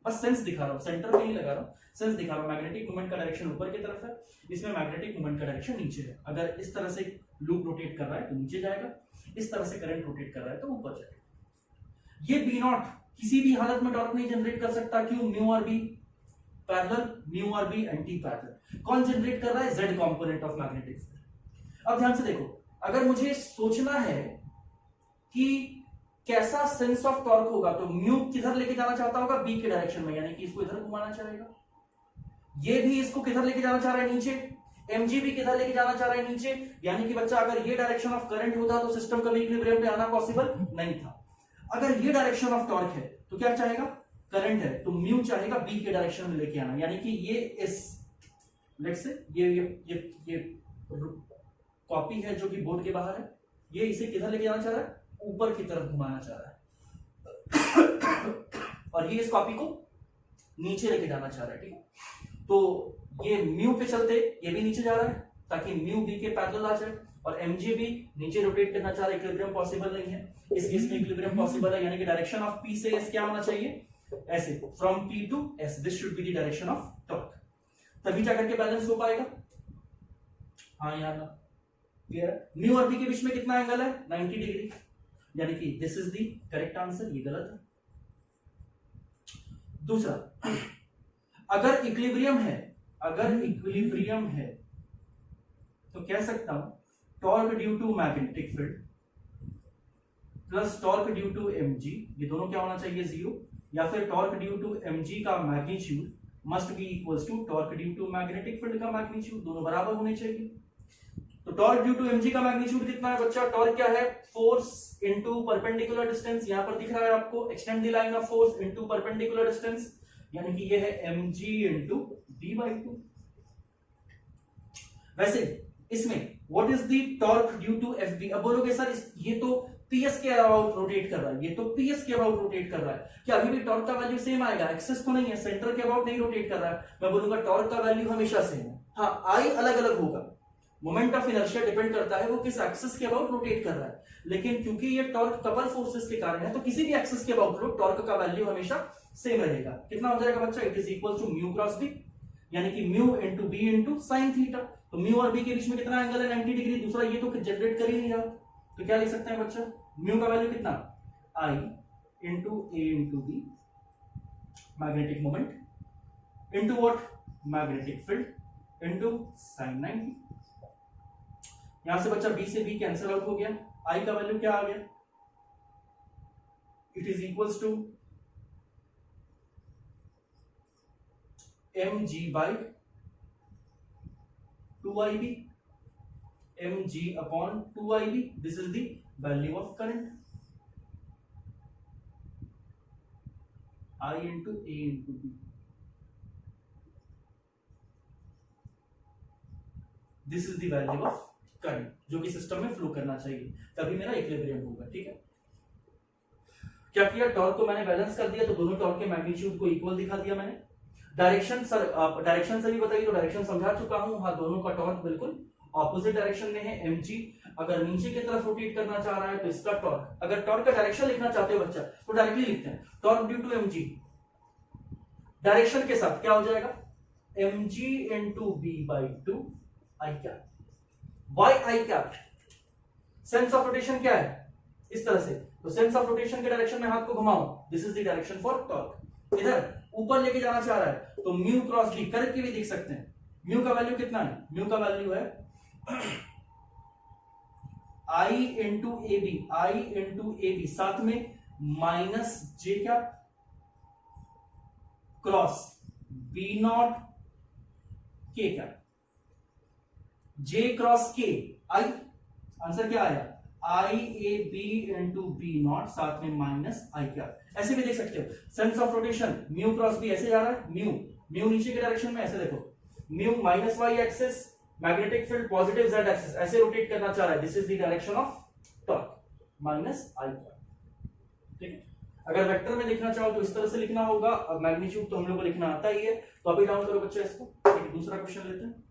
Speaker 1: बस सेंस दिखा रहा हूं, सेंटर पे नहीं लगा रहा हूं, सेंस दिखा रहा हूं। मैग्नेटिक मोमेंट का डायरेक्शन ऊपर की तरफ है, इसमें मैग्नेटिक मोमेंट का डायरेक्शन नीचे है। अगर इस तरह से लूप रोटेट कर रहा है तो नीचे जाएगा, इस तरह से करंट रोटेट कर रहा है तो ऊपर जाएगा। ये बी नॉट किसी भी हालत में टॉर्क नहीं जनरेट कर सकता, क्यों? म्यू और बी पैरेलल, म्यू और बी एंटी पैरेलल। कौन जनरेट कर रहा है? Z component of magnetic field. अब ध्यान से देखो, अगर मुझे सोचना है कि कैसा सेंस ऑफ टॉर्क होगा, तो म्यू किधर लेके जाना चाहता होगा? बी के डायरेक्शन में, यानी कि इसको इधर घुमाना चाहेगा। ये भी इसको किधर लेके जाना चाह रहा है? नीचे। एमजी भी किधर लेके जाना चाह रहा है? नीचे। यानी कि बच्चा अगर ये डायरेक्शन ऑफ करंट होता तो सिस्टम कभी इक्विलिब्रियम पे आना पॉसिबल नहीं था। अगर ये डायरेक्शन ऑफ टॉर्क है तो क्या चाहेगा? करंट है तो म्यू चाहेगा बी के डायरेक्शन में लेके आना, यानी कि ये इस लेट्स से ये कॉपी है जो कि बोर्ड के बाहर है, ये इसे किधर लेके जाना चाह रहा है? ऊपर की तरफ घुमाना चाह रहा है और ये इस कॉपी को नीचे लेके जाना चाह रहा है, ठीक है। तो ये म्यू पे चलते ये भी नीचे जा रहा है ताकि म्यू बी के पैरेलल आ जाए, और एमजी भी नीचे रोटेट करना चाह रहा है, इक्विलिब्रियम पॉसिबल नहीं है। इस केस में इक्विलिब्रियम पॉसिबल है, यानी कि डायरेक्शन ऑफ पी से एस क्या होना चाहिए? ऐसे, from P to S, this should be the direction of torque, तभी जाकर के बैलेंस हो पाएगा। हाँ यार क्लियर? म्यू और बी के बीच में कितना एंगल है? 90 डिग्री, यानी कि this is the correct answer, ये गलत है। दूसरा, अगर इक्विलिब्रियम है तो कह सकता हूं torque due to magnetic field plus torque due to MG, ये दोनों क्या होना चाहिए? 0, या फिर टॉर्क ड्यू टू एमजी का magnitude must be equals to torque due to magnetic field का मैग्नीट्यूड, दोनों बराबर होने चाहिए। तो टॉर्क ड्यू टू एमजी का मैग्नीट्यूड कितना है बच्चा? टॉर्क क्या है? फोर्स इनटू परपेंडिकुलर डिस्टेंस, यहां पर दिख रहा है आपको, extend the line of force into perpendicular distance, यानी कि ये है mg इनटू d/2। वैसे इसमें what is the torque due to fb? अब बोलोगे सर ये तो ps के अबाउट रोटेट कर रहा है, ये तो ps के अबाउट रोटेट कर रहा है, क्या अभी भी टॉर्क का वैल्यू सेम आएगा? एक्सेस तो नहीं है, सेंटर के अबाउट नहीं रोटेट कर रहा है, मैं बोलूंगा टॉर्क का वैल्यू हमेशा सेम है। हाँ, आई अलग अलग होगा, मोमेंट ऑफ इनर्शिया डिपेंड करता है वो किस एक्सिस के अबाउट रोटेट कर रहा है, लेकिन क्योंकि ये टॉर्क कपल फोर्सेस के कारण है तो किसी भी एक्सिस के अबाउट लो टॉर्क का वैल्यू हमेशा सेम रहेगा। कितना हो जाएगा बच्चा? It is equal to mu cross B, यानी कि mu into B into sine theta. तो म्यू और बी के बीच में कितना एंगल है? 90 डिग्री। दूसरा ये तो जनरेट कर ही नहीं रहा, तो क्या लिख सकते हैं बच्चा? म्यू का वैल्यू कितना? I into A into B, magnetic moment into what? Magnetic field into sine 90। यहां से बच्चा बी से बी कैंसिल आउट हो गया, आई का वैल्यू क्या आ गया? It is equals to mg by 2 2IB, mg upon 2IB. This is the value of current. I into A into B. This is the value of current जो कि system में flow करना चाहिए, तभी मेरा इक्विलिब्रियम होगा। ठीक है, क्या किया, टॉर्क को मैंने बैलेंस कर दिया, तो दोनों टॉर्क के मैग्नीट्यूड को इक्वल दिखा दिया मैंने। डायरेक्शन सर, डायरेक्शन से भी बताइए, तो डायरेक्शन समझा चुका हूं। हाँ, दोनों का टॉर्क बिल्कुल ऑपोजिट डायरेक्शन में है। mg अगर नीचे की तरफ रोटेट करना चाह रहा है तो इसका टॉर्क, अगर टॉर्क का डायरेक्शन लिखना चाहते हो बच्चा तो डायरेक्टली लिखते हैं, torque due to mg direction के साथ क्या हो जाएगा, mg into b by 2 i cap. why i cap, sense of rotation क्या है, इस तरह से, तो सेंस ऑफ रोटेशन के डायरेक्शन में हाथ को घुमाओ, this is the direction for torque. इधर ऊपर लेके जाना चाह रहा है तो म्यू क्रॉस बी करके भी देख सकते हैं। म्यू का वैल्यू कितना है, म्यू का वैल्यू है I into A B, I into A B, साथ में माइनस जे क्या क्रॉस बी नॉट के क्या, जे क्रॉस के आई, आंसर क्या आया, I A B into B naught, साथ में माइनस आई क्या। ऐसे भी देख सकते हो, sense of rotation mu cross B ऐसे जा रहा है, म्यू म्यू नीचे के डायरेक्शन में, ऐसे देखो mu minus Y axis, magnetic field positive Z axis, ऐसे रोटेट करना चाह रहा है, this is the direction of torque minus I क्या। ठीक है, अगर वेक्टर में लिखना चाहो तो इस तरह से लिखना होगा। अब मैग्नीट्यूड तो हम लोग को लिखना आता ही है, तो अभी डाउन करो बच्चा इसको। ठीक है, दूसरा क्वेश्चन लेते हैं।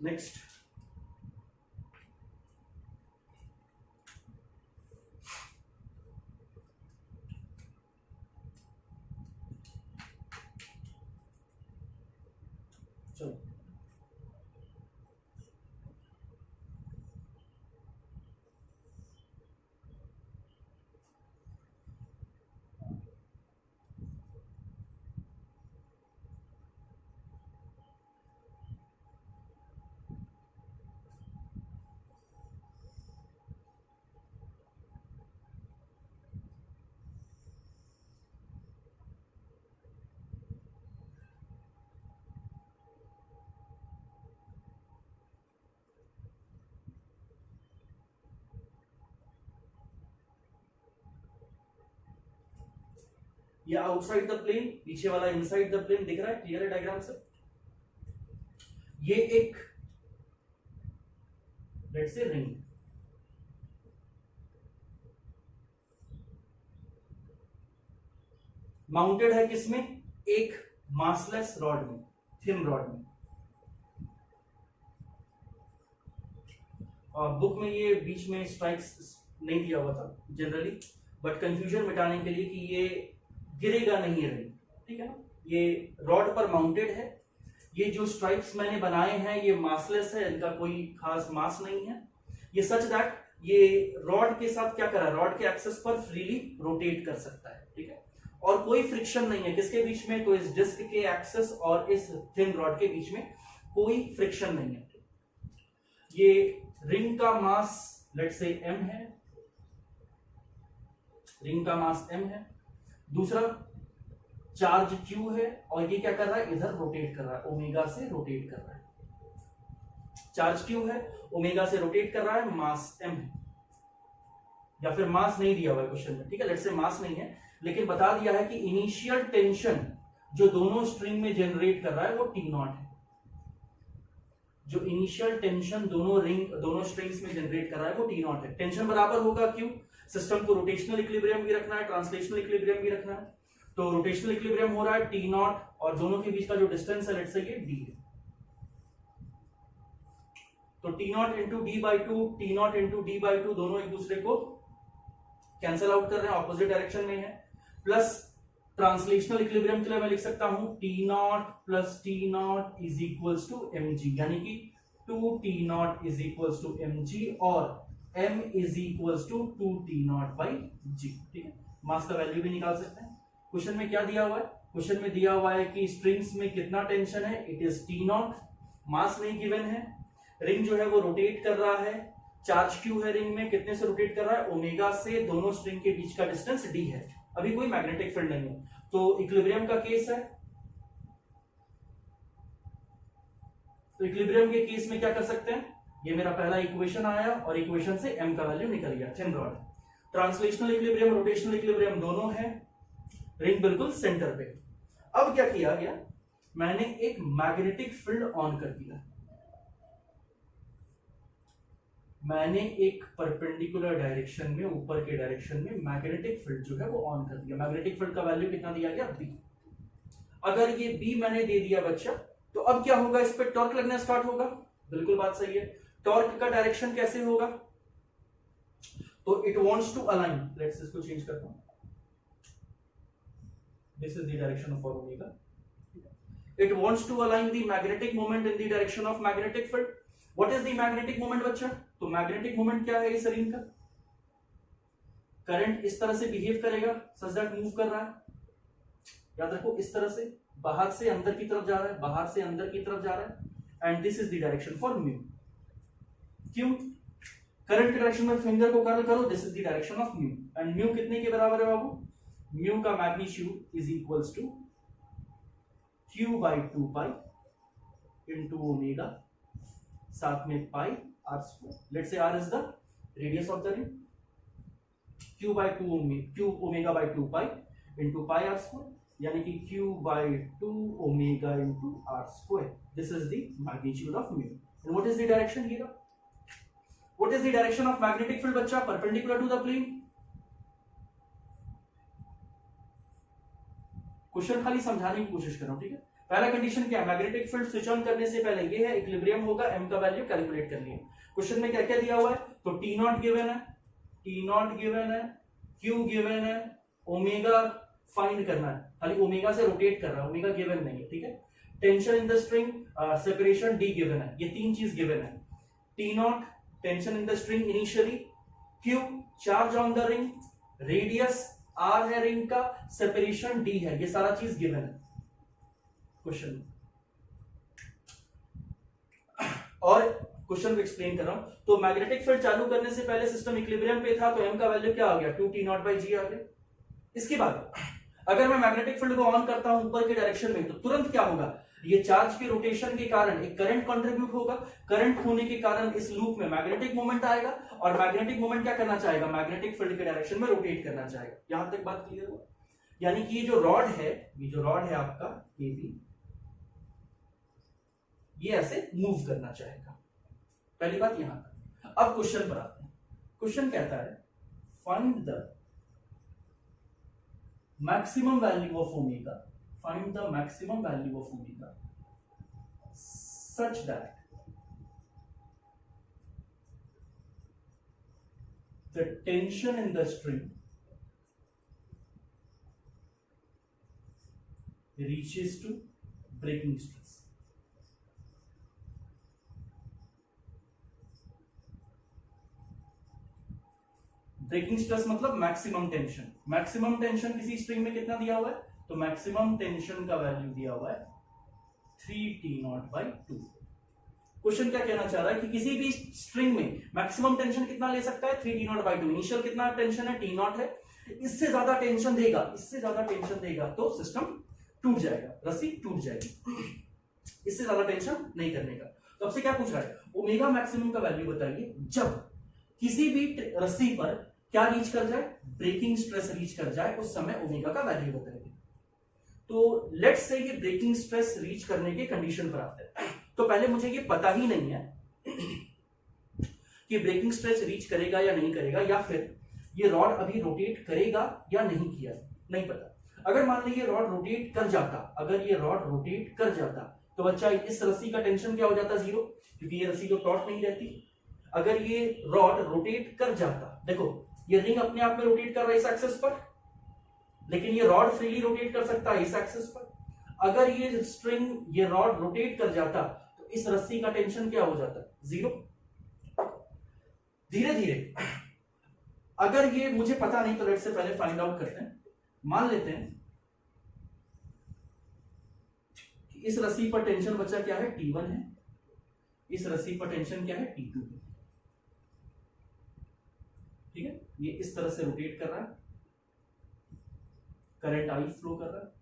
Speaker 1: नेक्स्ट, चलो ये आउटसाइड द प्लेन, पीछे वाला इनसाइड द प्लेन, दिख रहा है, क्लियर है डायग्राम से। ये एक लेट्स से रिंग, माउंटेड है किसमें, एक मासलेस रॉड में, थिन रॉड में। और बुक में ये बीच में स्ट्राइक्स नहीं दिया हुआ था जनरली, बट कंफ्यूजन मिटाने के लिए कि ये गिरेगा नहीं है रिंग, ठीक है ना। ये रॉड पर माउंटेड है, ये जो स्ट्राइप्स मैंने बनाए हैं ये मासलेस है, इनका कोई खास मास नहीं है। ये सच दैट ये रॉड के साथ क्या कर रहा है, रॉड के एक्सेस पर फ्रीली रोटेट कर सकता है, ठीक है। और कोई फ्रिक्शन नहीं है किसके बीच में, तो इस डिस्क के एक्सेस और इस थिन रॉड के बीच में कोई फ्रिक्शन नहीं है। ये रिंग का मास लेट्स से m है, रिंग का मास m है। दूसरा चार्ज q है, और ये क्या कर रहा है, इधर रोटेट कर रहा है, ओमेगा से रोटेट कर रहा है। चार्ज q है, ओमेगा से रोटेट कर रहा है, मास m है, या फिर मास नहीं दिया हुआ है क्वेश्चन में, ठीक है। लेट्स से मास नहीं है, लेकिन बता दिया है कि इनिशियल टेंशन जो दोनों स्ट्रिंग में जनरेट कर रहा है वो T0 है। जो इनिशियल टेंशन दोनों स्ट्रिंग्स में जनरेट कर रहा है वो T0 है। टेंशन बराबर होगा क्यों, सिस्टम को रोटेशनल इक्विलिब्रियम भी रखना है, ट्रांसलेशनल इक्विलिब्रियम भी रखना है। तो रोटेशनल इक्विलिब्रियम हो रहा है T0, और दोनों के बीच का जो डिस्टेंस है लेट्स से ये d है। तो T0 into D by two, T0 into D by two, दोनों एक दूसरे को कैंसिल आउट कर रहे हैं, ऑपोजिट डायरेक्शन में है। प्लस ट्रांसलेशनल इक्विलिब्रियम के लिए मैं लिख सकता हूं T0 plus T0 is equals to mg, यानी कि 2T0 is equals to mg, और m is equals to 2T0 by g, ठीक है। मास का वैल्यू भी निकाल सकते हैं, क्वेश्चन में क्या दिया हुआ है? क्वेश्चन में दिया हुआ है कि स्ट्रिंग्स में कितना टेंशन है, इट इज टी नॉट, मास नहीं गिवन है, रिंग जो है वो रोटेट कर रहा है, चार्ज क्यू है रिंग में, कितने से रोटेट कर रहा है, ओमेगा से, दोनों स्ट्रिंग के बीच का डिस्टेंस डी है, अभी कोई मैग्नेटिक फील्ड नहीं है, तो इक्विलिब्रियम का केस है। तो इक्विलिब्रियम के केस में क्या कर सकते हैं, ये मेरा पहला इक्वेशन आया और इक्वेशन से m का वैल्यू निकल गया, thin rod. Translational equilibrium, rotational equilibrium दोनों है, रिंग बिल्कुल सेंटर पे। अब क्या किया गया, मैंने एक मैग्नेटिक फील्ड ऑन कर दिया, मैंने एक परपेंडिकुलर डायरेक्शन में, ऊपर के डायरेक्शन में मैग्नेटिक फील्ड जो है वो ऑन कर दिया। मैग्नेटिक फील्ड का वैल्यू कितना दिया गया, b। अगर ये b मैंने दे दिया बच्चा, तो अब क्या होगा, इस पे टॉर्क लगना स्टार्ट होगा। बिल्कुल बात सही है। टॉर्क का डायरेक्शन कैसे होगा, तो it wants to align, let's इसको चेंज करता हूं, this is the direction of omega, it wants to align the magnetic moment in the direction of magnetic field. What is the magnetic moment बच्चा, तो magnetic moment क्या है इस ring का, current इस तरह से बिहेव करेगा सच दैट मूव कर रहा है, याद रखो इस तरह से, बाहर से अंदर की तरफ जा रहा है, बाहर से अंदर की तरफ जा रहा है, and this is the direction for mu. क्यों, करंट के डायरेक्शन में फिंगर को कर्ल करो, this is the direction of mu, and mu कितने के बराबर है बाबू, म्यू का magnitude is equals to q by 2 pi into omega, साथ में pi r square, let's say r is the radius of the ring, q by 2 omega by 2 pi into pi r square, यानी कि q by 2 omega into r square, this is the magnitude of mu. And what is the direction here, what is the direction of magnetic field बच्चा, perpendicular to the plane. Question खाली समझाने की कोशिश कर रहा हूं, ठीक है। पहला कंडीशन क्या है, मैग्नेटिक फील्ड स्विच ऑन करने से पहले ये है, इक्विलिब्रियम होगा, m का वैल्यू कैलकुलेट कर लिए। क्वेश्चन में क्या क्या दिया हुआ है, तो टी नॉट गिवन है, टी नॉट गिवन है, q गिवन है, ओमेगा फाइंड करना है, खाली ओमेगा से रोटेट कर रहा है, ओमेगा गिवन नहीं है, ठीक है। Tension in the string, separation d given है, ये तीन चीज गिवन है। T not tension in the string initially, q charge on the ring, radius r है रिंग का, सेपरेशन d है, ये सारा चीज गिवन है क्वेश्चन में। और क्वेश्चन को एक्सप्लेन कर रहा हूं, तो मैग्नेटिक फील्ड चालू करने से पहले सिस्टम इक्विलिब्रियम पे था, तो m का वैल्यू क्या आ गया, 2t0/g आ गया। इसके बाद अगर मैं मैग्नेटिक फील्ड को ऑन करता हूं ऊपर के डायरेक्शन में, तो तुरंत क्या होगा, ये चार्ज के रोटेशन के कारण एक करंट कंट्रीब्यूट होगा, करंट होने के कारण इस लूप में मैग्नेटिक मोमेंट आएगा, और मैग्नेटिक मोमेंट क्या करना चाहेगा, मैग्नेटिक फील्ड के डायरेक्शन में रोटेट करना चाहेगा। यहां तक बात क्लियर हुआ, यानी कि ये जो रॉड है, ये जो रॉड है आपका AB, ये ऐसे मूव करना चाहेगा, पहली बात यहां तक। अब क्वेश्चन पर आते हैं, क्वेश्चन कहता है find the maximum value of omega, find the maximum value of omega such that the tension in the string reaches to breaking stress। Breaking stress मतलब मैक्सिमम टेंशन, मैक्सिमम टेंशन किसी string में कितना दिया हुआ है, तो मैक्सिमम टेंशन का value दिया हुआ है 3t0/2। क्वेश्चन क्या कहना चाह रहा है कि किसी भी स्ट्रिंग में मैक्सिमम टेंशन कितना ले सकता है, 3t0/2। इनिशियल कितना टेंशन है, t0 है, इससे ज्यादा टेंशन देगा, इससे ज्यादा टेंशन देगा तो सिस्टम टूट जाएगा, रस्सी टूट जाएगी, इससे ज्यादा टेंशन नहीं करने का। तो आपसे क्या पूछ रहा है, ओमेगा मैक्सिमम का वैल्यू बताइए जब किसी भी रस्सी पर क्या रीच कर जाए, ब्रेकिंग स्ट्रेस रीच कर जाए, उस समय ओमेगा का वैल्यू बताइए। तो लेट्स से ये ब्रेकिंग स्ट्रेस रीच करने के कंडीशन पर आते हैं, तो पहले मुझे ये पता ही नहीं है कि ब्रेकिंग स्ट्रेस रीच करेगा या नहीं करेगा, या फिर ये रॉड अभी रोटेट करेगा या नहीं किया, नहीं पता। अगर मान लीजिए रॉड रोटेट कर जाता, अगर ये रॉड रोटेट कर जाता तो बच्चा इस रस्सी का टेंशन क्या हो जाता, 0, क्योंकि ये रस्सी तो टॉट नहीं रहती। अगर ये रॉड रोटेट कर जाता, देखो ये रिंग अपने आप में रोटेट कर रहा है इस एक्सिस पर, लेकिन ये रॉड फ्रीली रोटेट कर सकता है इस एक्सिस पर। अगर ये स्ट्रिंग, ये रॉड रोटेट कर जाता तो इस रस्सी का टेंशन क्या हो जाता, 0। धीरे धीरे, अगर ये मुझे पता नहीं तो लेट्स से पहले फाइंड आउट करते हैं। मान लेते हैं इस रस्सी पर टेंशन बचा क्या है, T1 है, इस रस्सी पर टेंशन क्या है, T2 है। ठीक है, ये इस तरह से रोटेट कर रहा है, करंट आई फ्लो कर रहा है।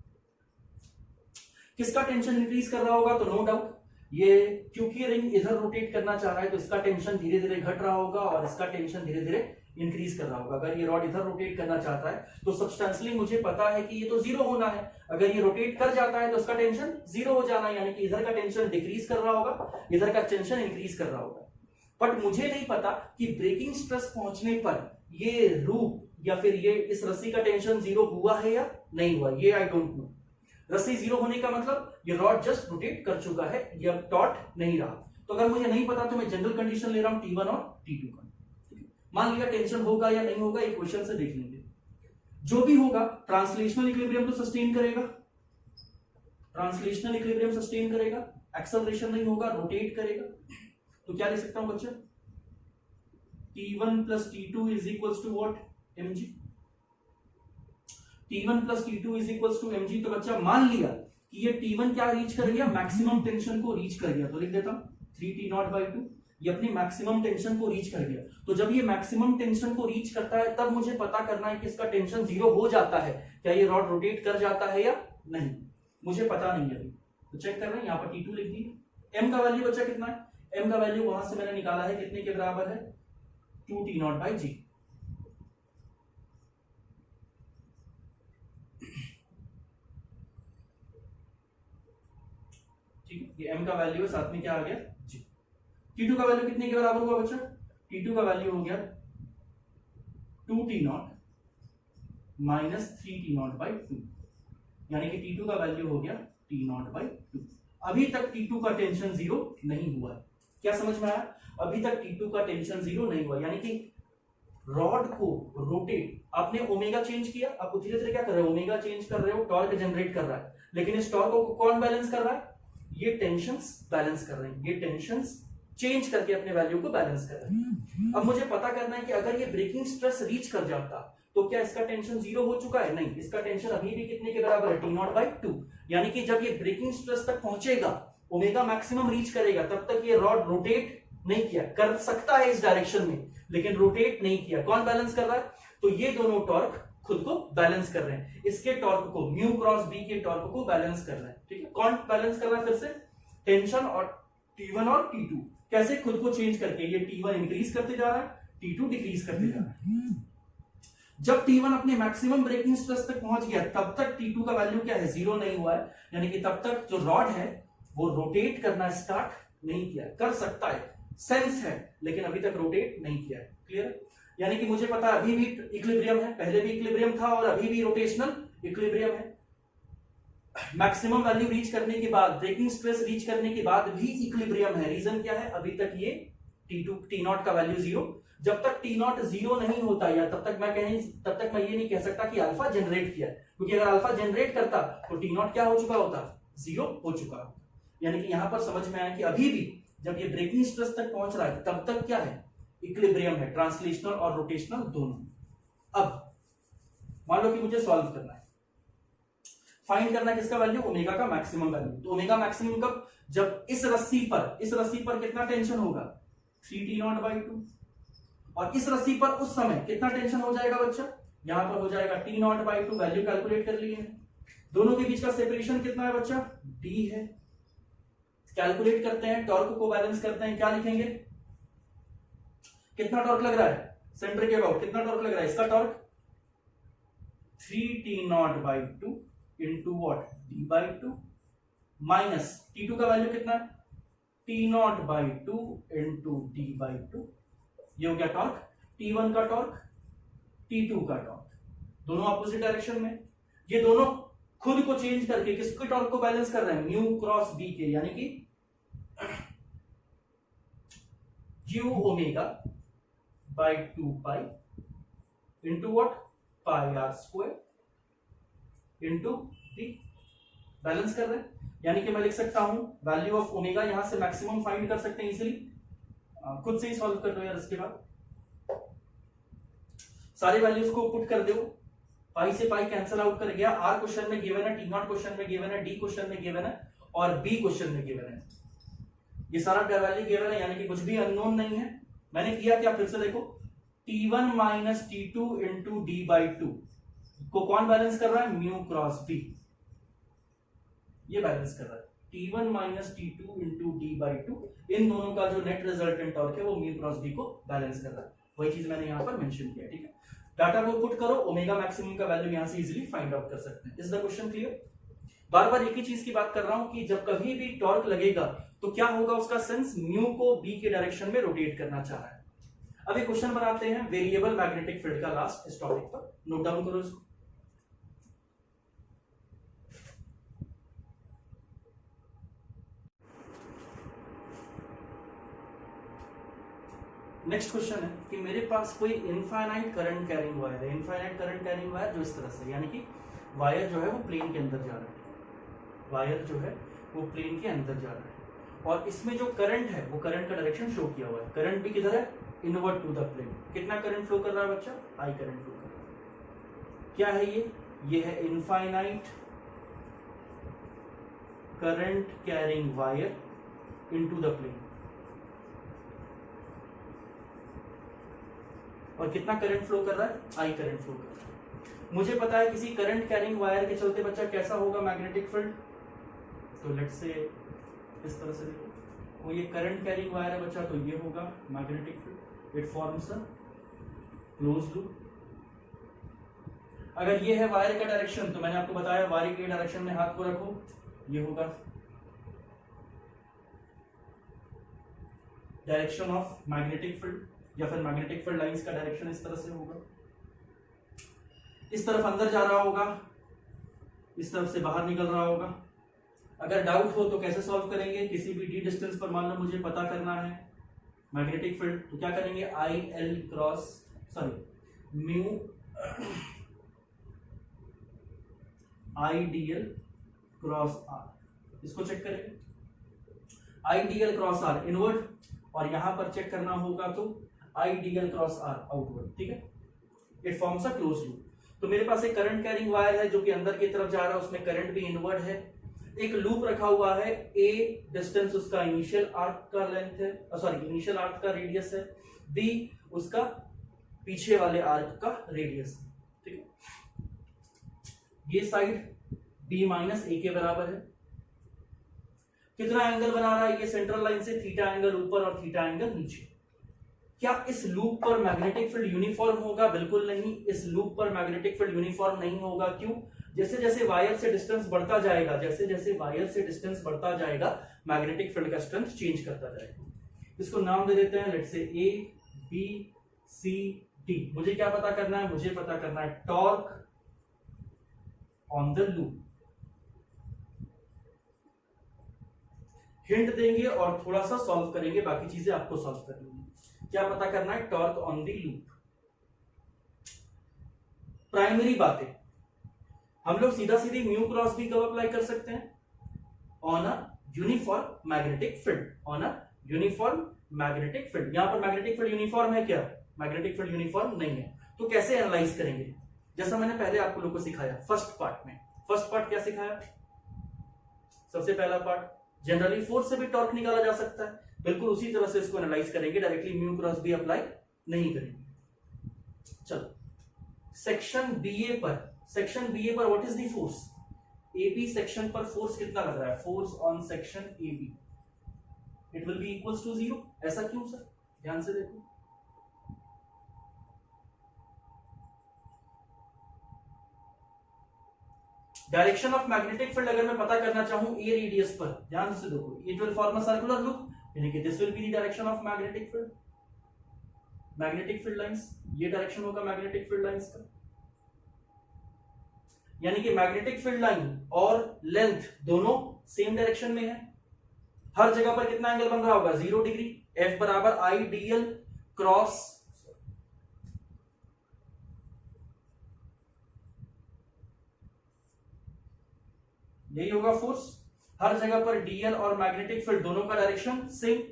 Speaker 1: किसका टेंशन इंक्रीज कर रहा होगा, तो नो डाउट ये, क्योंकि रिंग इधर रोटेट करना चाह रहा है तो इसका टेंशन धीरे धीरे घट रहा होगा और इसका टेंशन धीरे धीरे इंक्रीज कर रहा होगा। अगर ये रॉड इधर रोटेट करना चाहता है तो सब्सटेंशियली मुझे पता है कि ये तो जीरो होना है, अगर ये रोटेट कर जाता है तो इसका टेंशन जीरो हो जाना है, यानी कि इधर का टेंशन डिक्रीज कर रहा होगा, इधर का टेंशन इंक्रीज कर रहा होगा। बट मुझे नहीं पता कि ब्रेकिंग स्ट्रेस पहुंचने पर ये रूप या फिर ये इस रस्सी का टेंशन जीरो हुआ है या नहीं हुआ, ये आई डोंट नो। रस्सी जीरो होने का मतलब ये रॉड जस्ट रोटेट कर चुका है, ये अब टॉट नहीं रहा। तो अगर मुझे नहीं पता तो मैं जनरल कंडीशन ले रहा हूं T1 और T2 का। मान लिया टेंशन होगा या नहीं होगा, एक क्वेश्चन से देख लेंगे। जो भी होगा ट्रांसलेशनल इक्विलिब्रियम तो सस्टेन करेगा, ट्रांसलेशनल इक्विलिब्रियम सस्टेन करेगा, एक्सेलरेशन नहीं होगा, रोटेट करेगा। तो क्या लिख सकता हूं बच्चा, T1 plus T2 is equals to what, mg। T1 plus T2 is equals to mg। तो बच्चा मान लिया कि ये T1 क्या रीच कर गया, मैक्सिमम टेंशन को रीच कर गया, तो लिख देता हूं 3T0/2, ये अपनी मैक्सिमम टेंशन को रीच कर गया। तो जब ये मैक्सिमम टेंशन को रीच करता है तब मुझे पता करना है कि इसका टेंशन जीरो हो जाता है, क्या ये रॉड रोटेट कर जाता है या नहीं, मुझे पता नहीं है अभी। तो चेक कर रहे हैं, यहाँ पर T2 लिख दिए। M का वैल्यू बच्चा कितना है, M का वैल्यू वहां से मैंने निकाला है, कितने के बराबर है, 2T0/g। ठीक है, ये M का वैल्यू है, साथ में क्या आ गया, g। T2 का वैल्यू कितने के बराबर हुआ बच्चा, T2 का वैल्यू हो गया 2T0 माइनस 3T0/2, यानी कि T2 का वैल्यू हो गया T0/2। अभी तक T2 का टेंशन जीरो नहीं हुआ है, क्या समझ में आया, अभी तक T2 का टेंशन जीरो नहीं हुआ, यानी कि रॉड को रोटेट, आपने ओमेगा चेंज किया, आप धीरे धीरे क्या कर रहे हो, ओमेगा चेंज कर रहे हो, टॉर्क जनरेट कर रहा है, लेकिन इस टॉर्क को कौन बैलेंस कर रहा है, ये टेंशंस बैलेंस कर रहे हैं, ये टेंशंस चेंज करके अपने वैल्यू को बैलेंस कर रहे हैं। अब मुझे पता करना है कि अगर ये ब्रेकिंग स्ट्रेस रीच कर जाता तो क्या इसका टेंशन जीरो हो चुका है, नहीं, इसका टेंशन अभी भी कितने के बराबर है, T0/2, यानी कि जब ये ब्रेकिंग स्ट्रेस तक पहुंचेगा, ओमेगा मैक्सिमम रीच करेगा, तब तक ये रॉड रोटेट नहीं किया, कर सकता है इस डायरेक्शन में लेकिन रोटेट नहीं किया। कौन बैलेंस कर रहा है, तो ये दोनों टॉर्क खुद को बैलेंस कर रहे हैं, इसके टॉर्क को, म्यू क्रॉस बी के टॉर्क को बैलेंस कर रहे हैं। ठीक है, कौन बैलेंस कर रहा है, फिर से टेंशन और T1 और T2 कैसे खुद को चेंज करके, ये T1 इंक्रीज करते जा रहा है, T2 डिक्रीज करते जा रहा है। जब T1 अपने मैक्सिमम ब्रेकिंग स्ट्रेस तक पहुंच गया तब तक T2 का वैल्यू क्या है, जीरो नहीं हुआ है, यानी कि तब तक जो रॉड है वो रोटेट करना स्टार्ट नहीं किया, कर सकता है, सेंस है, लेकिन अभी तक रोटेट नहीं किया है। क्लियर, यानी कि मुझे पता अभी भी इक्विलिब्रियम है, पहले भी इक्विलिब्रियम था और अभी भी रोटेशनल इक्विलिब्रियम है। मैक्सिमम वैल्यू रीच करने के बाद, ब्रेकिंग स्ट्रेस रीच करने के बाद भी इक्विलिब्रियम है। रीजन क्या है, अभी तक ये T0 का वैल्यू जीरो, जब तक T0 जीरो नहीं होता या तब तक मैं ये नहीं कह सकता कि अल्फा जनरेट किया, क्योंकि अगर अल्फा जनरेट करता तो T0 क्या हो चुका होता, जीरो हो चुका होता। यानी कि यहां पर समझ में आया कि अभी भी जब ये ब्रेकिंग स्ट्रेस तक पहुंच रहा है तब तक क्या है, इक्विलिब्रियम है, ट्रांसलेशनल और रोटेशनल दोनों। अब मान लो कि मुझे सॉल्व करना है, फाइंड करना है किसका वैल्यू, ओमेगा का मैक्सिमम वैल्यू। तो ओमेगा मैक्सिमम कब, जब इस रस्सी पर कितना टेंशन होगा, 3T0/2, और इस रस्सी पर उस समय कितना टेंशन हो जाएगा बच्चा, यहां पर हो जाएगा T0/2, वैल्यू कैलकुलेट कर लिए हैं। दोनों के बीच का सेपरेशन कितना है बच्चा, D है। कैलकुलेट करते हैं, टॉर्क को बैलेंस करते हैं, क्या लिखेंगे, कितना टॉर्क लग रहा है, सेंटर के अबाउट कितना टॉर्क लग रहा है, इसका torque 3T0/2 into what, D/2 minus T2 का वैल्यू कितना है, T0/2 इंटू D/2, ये हो गया टॉर्क। T1 का टॉर्क, T2 का टॉर्क, दोनों अपोजिट डायरेक्शन में, ये दोनों खुद को चेंज करके किसके टॉर्क को बैलेंस कर रहे हैं, म्यू क्रॉस बी के, यानी कि Q omega by 2 into what, πr² into D, balance कर रहे हैं। यानी कि मैं लिख सकता हूं वैल्यू ऑफ ओमेगा, यहां से मैक्सिमम फाइंड कर सकते हैं इजीली, खुद से ही सॉल्व कर दो यार। इसके बाद सारे वैल्यूज को पुट कर दो, पाई से पाई कैंसिल आउट कर गया, आर क्वेश्चन में गिवन है, T0 क्वेश्चन में गिवन है, डी क्वेश्चन में गिवन है, और बी क्वेश्चन में गिवन है। ये सारा वैल्यू गिवन है, यानी कि कुछ भी अननोन नहीं है। मैंने किया क्या, फिर से देखो, T1 minus T2 into D/2 को कौन बैलेंस कर रहा है, म्यू क्रॉस बी, ये बैलेंस कर रहा है। T1 minus T2 into D/2, इन दोनों का जो नेट रिजल्टेंट टॉर्क है वो म्यू क्रॉस बी को बैलेंस कर रहा है। वही चीज मैंने यहाँ पर मेंशन किया, ठीक है। डाटा को पुट करो, ओमेगा मैक्सिमम का वैल्यू यहां से इजीली फाइंड आउट कर सकते हैं। Is the question clear? बार बार एक ही चीज की बात कर रहा हूं कि जब कभी भी टॉर्क लगेगा तो क्या होगा उसका सेंस, म्यू को बी के डायरेक्शन में रोटेट करना चाह रहा है। अब एक क्वेश्चन बनाते हैं वेरिएबल मैग्नेटिक फील्ड का, लास्ट इस टॉपिक पर, नोट डाउन करो इसको। नेक्स्ट क्वेश्चन है कि मेरे पास कोई इनफाइनाइट करंट कैरिंग वायर है। इनफाइनाइट करंट कैरिंग वायर जो इस तरह से, यानी कि वायर जो है वो प्लेन के अंदर जा रहा है, वायर जो है वो प्लेन के अंदर जा रहा है, और इसमें जो करंट है वो करंट का डायरेक्शन शो किया हुआ है। करंट भी किधर है, इनवर्ट टू द प्लेन। कितना करंट फ्लो कर रहा है बच्चा, आई करंट फ्लो कर रहा है। क्या है ये है infinite current carrying wire into the plane. और कितना करंट फ्लो कर रहा है, आई करंट फ्लो कर रहा है। मुझे पता है किसी करंट कैरिंग वायर के चलते बच्चा कैसा होगा मैग्नेटिक फील्ड, तो लेट्स से इस तरह से देखो, वो ये करंट कैरिंग वायर है बच्चा, तो ये होगा magnetic field. It forms a close loop. अगर ये है वायर का डायरेक्शन, तो मैंने आपको बताया वायर के डायरेक्शन में हाथ को रखो, ये होगा डायरेक्शन ऑफ मैग्नेटिक फील्ड, या फिर मैग्नेटिक फील्ड लाइंस का डायरेक्शन इस तरह से होगा। इस तरफ अंदर जा रहा होगा, इस तरफ से बाहर निकल रहा होगा। अगर डाउट हो तो कैसे सॉल्व करेंगे, किसी भी डी डिस्टेंस पर मान लो मुझे पता करना है मैग्नेटिक फील्ड, तो क्या करेंगे, I L cross mu I D L cross R. इसको चेक करेंगे, I D L cross R inward, और यहां पर चेक करना होगा तो I D L cross R outward, ठीक है। It forms a close loop. तो मेरे पास एक करंट कैरिंग वायर है जो कि अंदर की तरफ जा रहा है, उसमें करंट भी इनवर्ड है। एक लूप रखा हुआ है, ए डिस्टेंस उसका इनिशियल आर्क का लेंथ है, सॉरी इनिशियल आर्क का रेडियस है, बी उसका पीछे वाले आर्क का रेडियस है, ठीक है। ये साइड बी माइनस ए के बराबर है। कितना एंगल बना रहा है ये सेंट्रल लाइन से, थीटा एंगल ऊपर और थीटा एंगल नीचे। क्या इस लूप पर मैग्नेटिक फील्ड यूनिफॉर्म होगा, बिल्कुल नहीं। इस लूप पर मैग्नेटिक फील्ड यूनिफॉर्म नहीं होगा, क्यों, जैसे जैसे वायर से डिस्टेंस बढ़ता जाएगा, जैसे जैसे वायर से डिस्टेंस बढ़ता जाएगा मैग्नेटिक फील्ड का स्ट्रेंथ चेंज करता जाएगा। इसको नाम दे देते हैं, let's say A B C D. मुझे क्या पता करना है, मुझे पता करना है torque on the loop. Hint देंगे और थोड़ा सा सॉल्व करेंगे, बाकी चीजें आपको सॉल्व करनी है। क्या पता करना है, torque on the loop. Primary बातें हम लोग सीधा सीधी म्यू क्रॉस बी कब अप्लाई कर सकते हैं, on a uniform magnetic field, on a uniform magnetic field. यहां पर मैग्नेटिक फील्ड यूनिफॉर्म है क्या, मैग्नेटिक फील्ड यूनिफॉर्म नहीं है। तो कैसे एनालाइज करेंगे, जैसा मैंने पहले आपको लोगों को सिखाया फर्स्ट पार्ट में। फर्स्ट पार्ट क्या सिखाया, सबसे पहला पार्ट जनरली फोर्स से भी टॉर्क निकाला जा सकता है, बिल्कुल उसी तरह से इसको एनालाइज करेंगे, directly mu cross B apply नहीं करेंगे। चलो सेक्शन बीए पर, सेक्शन बीए पर what is the force, AB section पर फोर्स कितना लग रहा है, force on section AB it will be equals to 0। ऐसा क्यों सर, ध्यान से देखो, डायरेक्शन ऑफ मैग्नेटिक फील्ड अगर मैं पता करना चाहूं ए रेडियस पर, ध्यान से देखो, it will form a circular loop, यानी कि this will be the direction of magnetic field, magnetic field lines, ये डायरेक्शन होगा मैग्नेटिक फील्ड लाइंस का। यानी कि मैग्नेटिक फील्ड लाइन और लेंथ दोनों सेम डायरेक्शन में है। हर जगह पर कितना एंगल बन रहा होगा, 0 डिग्री। एफ बराबर आई डी एल क्रॉस यही होगा फोर्स। हर जगह पर डीएल और मैग्नेटिक फील्ड दोनों का डायरेक्शन सेम,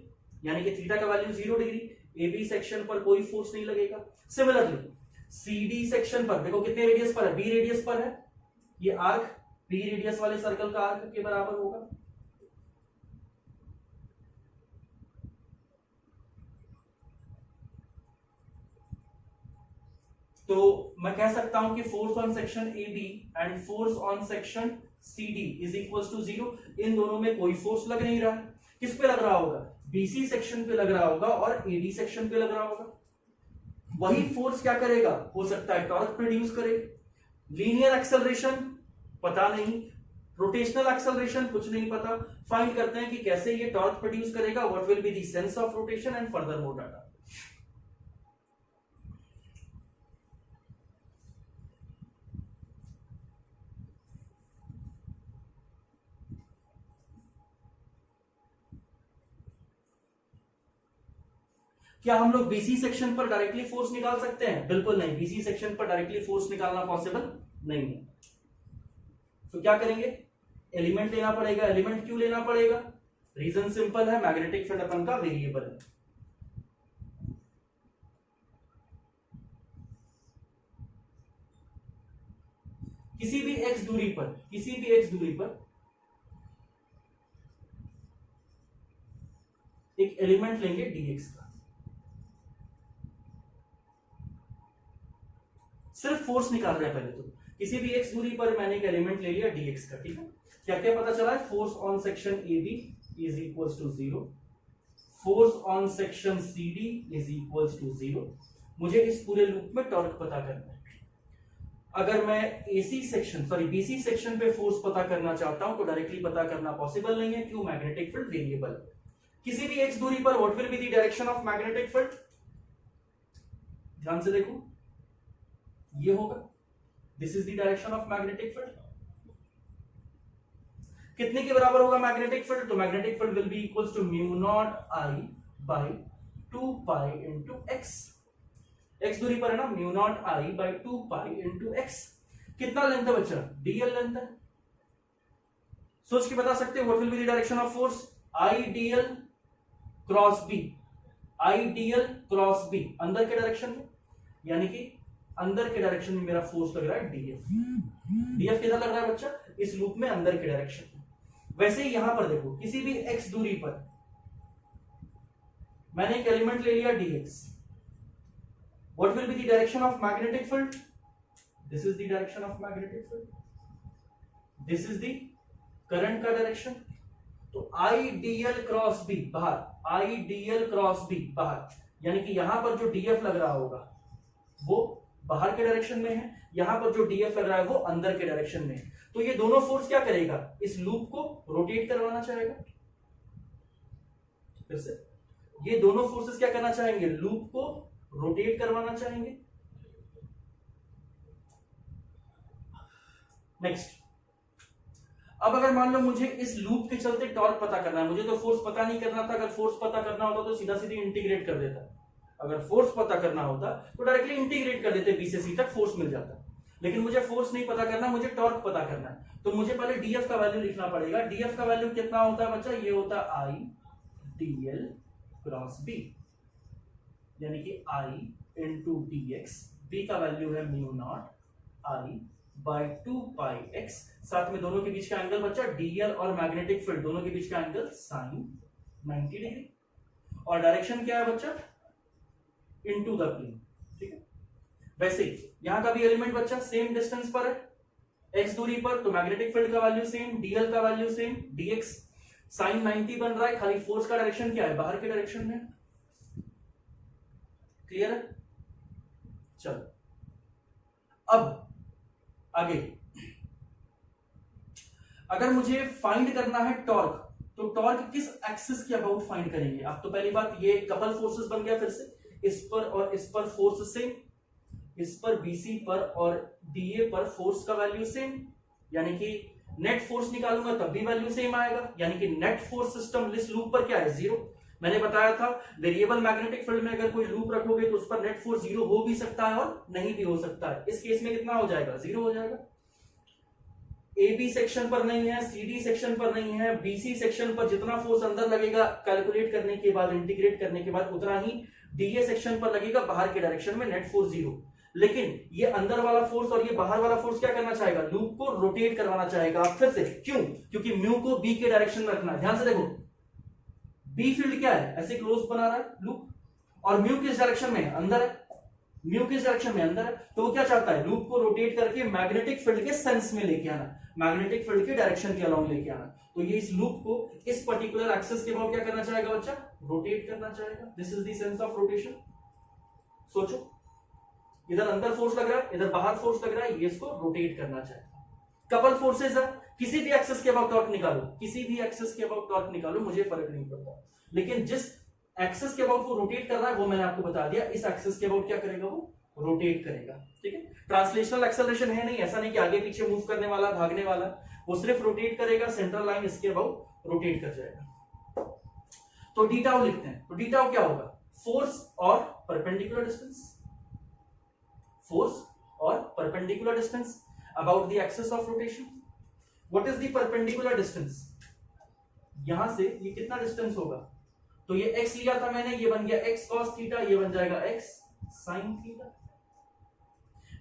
Speaker 1: यानी कि थीटा का वैल्यू 0 डिग्री। एबी सेक्शन पर कोई फोर्स नहीं लगेगा। सिमिलरली सीडी सेक्शन पर देखो कितने रेडियस पर है, बी रेडियस पर है, ये आर्क बी रेडियस वाले सर्कल का आर्क के बराबर होगा। तो मैं कह सकता हूं कि force on section A B and force on section C D is equal to 0। इन दोनों में कोई फोर्स लग नहीं रहा है। किस पे लग रहा होगा? बीसी सेक्शन पे लग रहा होगा और एडी सेक्शन पे लग रहा होगा। वही फोर्स क्या करेगा? हो सकता है टॉर्क प्रोड्यूस करे। लीनियर एक्सेलरेशन पता नहीं, रोटेशनल एक्सेलरेशन कुछ नहीं पता। फाइंड करते हैं कि कैसे ये टॉर्क प्रोड्यूस करेगा, what will be the sense of rotation and further more data. क्या हम लोग बीसी सेक्शन पर डायरेक्टली फोर्स निकाल सकते हैं? बिल्कुल नहीं, बीसी सेक्शन पर डायरेक्टली फोर्स निकालना पॉसिबल नहीं है। तो क्या करेंगे? एलिमेंट लेना पड़ेगा। एलिमेंट क्यों लेना पड़ेगा? रीजन सिंपल है, मैग्नेटिक फील्ड अपन का वेरिएबल है। किसी भी एक्स दूरी पर एक एलिमेंट लेंगे dx का। सिर्फ फोर्स निकाल रहे हैं पहले तो। किसी भी एक्स दूरी पर मैंने एक एलिमेंट ले लिया dx का, ठीक है। क्या क्या पता चला है? Force on section A B is equal to 0, force on section C D is equal to 0। मुझे इस पूरे लूप में टॉर्क पता करना है। अगर मैं बीसी सेक्शन पे फोर्स पता करना चाहता हूं तो डायरेक्टली पता करना पॉसिबल नहीं है। क्यों? Magnetic field variable. किसी भी एक्स दूरी पर what will be the direction of magnetic field? ध्यान से देखो, ये होगा, this is the direction of magnetic field. कितने के बराबर होगा मैग्नेटिक फील्ड? तो magnetic field will be equals to mu naught I by 2 pi into X. X दूरी पर है ना, mu naught I by 2 pi into X. कितना लेंथ है बच्चा? डीएल लेंथ है। सोच के बता सकते हो what will be the direction of force? I DL cross B, I DL cross B, अंदर के डायरेक्शन में, यानी कि अंदर के डायरेक्शन में मेरा फोर्स लग रहा है डीएफ। डीएफ किधर लग रहा है बच्चा? इस लूप में अंदर के डायरेक्शन में। वैसे ही यहां पर देखो, किसी भी एक्स दूरी पर मैंने एक एलिमेंट ले लिया dx, what will be the direction of magnetic field? This is the direction of magnetic field, this is the current का डायरेक्शन। तो आई डीएल क्रॉस बी बाहर, आई डीएल क्रॉस बी बाहर, यानी कि यहां पर जो डीएफ लग रहा होगा वो बाहर के डायरेक्शन में है, यहां पर जो डीएफ लग रहा है वो अंदर के डायरेक्शन में है। तो ये दोनों फोर्स क्या करेगा? इस लूप को रोटेट करवाना चाहेगा। फिर से, ये दोनों फोर्सेस क्या करना चाहेंगे? लूप को रोटेट करवाना चाहेंगे। नेक्स्ट, अब अगर मान लो मुझे इस लूप के चलते टॉर्क पता करना है, मुझे तो फोर्स पता नहीं करना था। अगर फोर्स पता करना होता तो सीधा सीधी इंटीग्रेट कर देता। अगर फोर्स पता करना होता तो डायरेक्टली इंटीग्रेट कर देते, बी से सी तक फोर्स मिल जाता। लेकिन मुझे फोर्स नहीं पता करना, मुझे टॉर्क पता करना है। तो मुझे पहले डीएफ का वैल्यू लिखना पड़ेगा। डीएफ का वैल्यू कितना होता है बच्चा? ये होता है आई डीएल क्रॉस बी, यानी कि आई इंटू डीएक्स। बी का वैल्यू है mu naught I by 2 pi x. साथ में दोनों के बीच का एंगल बच्चा डीएल और मैग्नेटिक फील्ड दोनों के बीच का एंगल साइन 90 डिग्री। और डायरेक्शन क्या है बच्चा? इनटू द प्लेन, ठीक है। वैसे यहां का भी एलिमेंट बच्चा सेम डिस्टेंस पर है, एक्स दूरी पर, तो मैग्नेटिक फील्ड का वैल्यू सेम, डीएल का वैल्यू सेम, डीएक्स साइन 90 बन रहा है। खाली फोर्स का डायरेक्शन क्या है? बाहर के डायरेक्शन में। क्लियर है? चलो अब आगे, अगर मुझे फाइंड करना है टॉर्क, तो टॉर्क किस एक्सिस के अबाउट फाइंड करेंगे? अब तो पहली बात, ये कपल फोर्सेस बन गया। फिर से इस पर और इस पर फोर्स सेम, इस पर बीसी पर और डीए पर फोर्स का वैल्यू सेम, यानी कि नेट फोर्स निकालूंगा तब भी वैल्यू सेम आएगा। यानी कि नेट फोर्स सिस्टम इस लूप पर क्या है? 0। मैंने बताया था वेरिएबल मैग्नेटिक फील्ड में अगर कोई लूप रखोगे तो उस पर नेट फोर्स 0 हो भी सकता है और नहीं भी हो सकता है। इस केस में कितना हो जाएगा? 0 हो जाएगा। ए बी सेक्शन पर नहीं है, सी डी सेक्शन पर नहीं है, बीसी सेक्शन पर जितना फोर्स अंदर लगेगा कैलकुलेट करने के बाद, इंटीग्रेट करने के बाद, उतना ही डीए सेक्शन पर लगेगा बाहर के डायरेक्शन में, नेट फोर्स 0। लेकिन ये अंदर वाला फोर्स और ये बाहर वाला फोर्स क्या करना चाहेगा? लूप को रोटेट करवाना चाहेगा। फिर से क्यों? क्योंकि म्यू को बी के डायरेक्शन में रखना है। ध्यान से देखो, बी फील्ड क्या है? ऐसे क्लोज बना रहा है लूप, और म्यू किस डायरेक्शन में है? अंदर है। म्यू किस डायरेक्शन में, अंदर है, तो वो क्या चाहता है, लूप को रोटेट करके मैग्नेटिक फील्ड के सेंस में लेके आना, मैग्नेटिक फील्ड के डायरेक्शन के अलोंग लेके आना। तो ये इस लूप को इस पर्टिकुलर एक्सिस के अबाउट क्या करना चाहेगा बच्चा, रोटेट करना चाहेगा। This is the sense of rotation. सोचो, इधर अंदर फोर्स लग रहा है, इधर बाहर फोर्स लग रहा है, ये इसको रोटेट करना चाहेगा। कपल फोर्सेस है, किसी भी एक्सिस के अबाउट टॉर्क निकालो, किसी भी एक्सिस के अबाउट टॉर्क निकालो, मुझे फर्क नहीं पड़ता, लेकिन जिस एक्सिस के अबाउट वो रोटेट कर रहा है वो मैंने आपको बता दिया, इस एक्सिस के अबाउट क्या करेगा, वो रोटेट करेगा। ठीक है, ट्रांसलेशनल एक्सेलरेशन है नहीं, ऐसा नहीं कि आगे पीछे मूव करने वाला, भागने वाला, वो सिर्फ रोटेट करेगा, सेंट्रल लाइन इसके अबाउट रोटेट कर जाएगा। तो डी टाउ लिखते हैं, तो डी टाउ क्या होगा, फोर्स और परपेंडिकुलर डिस्टेंस, फोर्स और perpendicular distance about the axis of rotation. What is the perpendicular distance, यहां से ये कितना डिस्टेंस होगा, तो ये x लिया था मैंने, ये बन गया x cos थीटा, ये बन जाएगा x sin थीटा।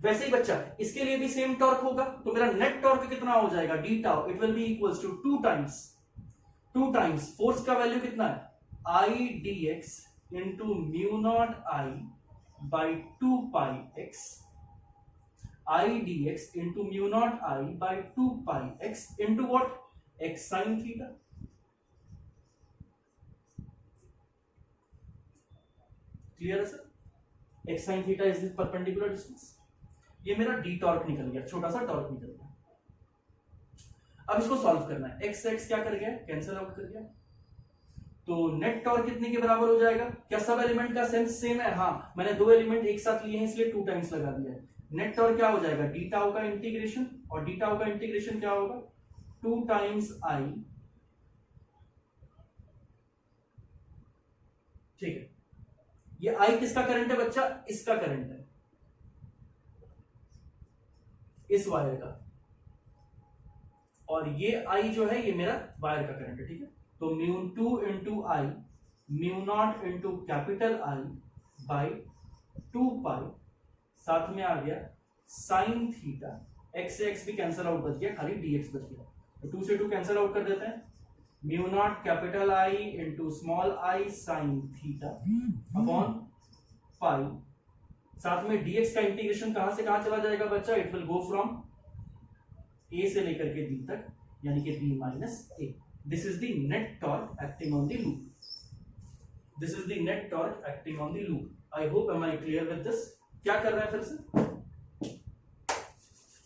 Speaker 1: वैसे ही बच्चा इसके लिए भी सेम टॉर्क होगा, तो मेरा नेट टॉर्क कितना हो जाएगा, d tau, it will be equals to two times force का वैल्यू कितना है, I dx into mu naught I by 2 pi x, I dx into mu naught I by 2 pi x into what, x sin theta. Clear है sir, x sin theta is the perpendicular distance. ये मेरा D torque निकल गया, छोटा सा torque निकल गया। अब इसको सॉल्व करना है, x से x क्या कर गया, कैंसिल आउट कर गया, तो नेट टॉर्क कितने के बराबर हो जाएगा, क्या सब एलिमेंट का सेंस सेम है, हाँ मैंने दो एलिमेंट एक साथ लिए हैं इसलिए 2 टाइम्स लगा दिया है। नेट टॉर्क क्या हो जाएगा, डी टाउ का इंटीग्रेशन, और डी टाउ का इंटीग्रेशन क्या होगा, 2 टाइम्स I, ठीक है, ये I किसका करंट है बच्चा, इसका करंट है, इस वायर का, और ये I जो है ये मेरा वायर का करंट है। ठीक है, तो μ2 into I, mu naught into capital I by 2 pi, साथ में आ गया साइन थीटा, x से x भी कैंसिल आउट बच गया, खाली dx बच गया, तो 2 से 2 कैंसिल आउट कर देते हैं, mu naught capital I into small I sine theta upon pi, साथ में dx का इंटीग्रेशन कहां से कहां चला जाएगा बच्चा, it will go from a से लेकर के b तक, यानी कि b minus a। This is the net torque acting on the loop, this is the net torque acting on the loop. I hope am I clear with this. क्या कर रहा है फिर से,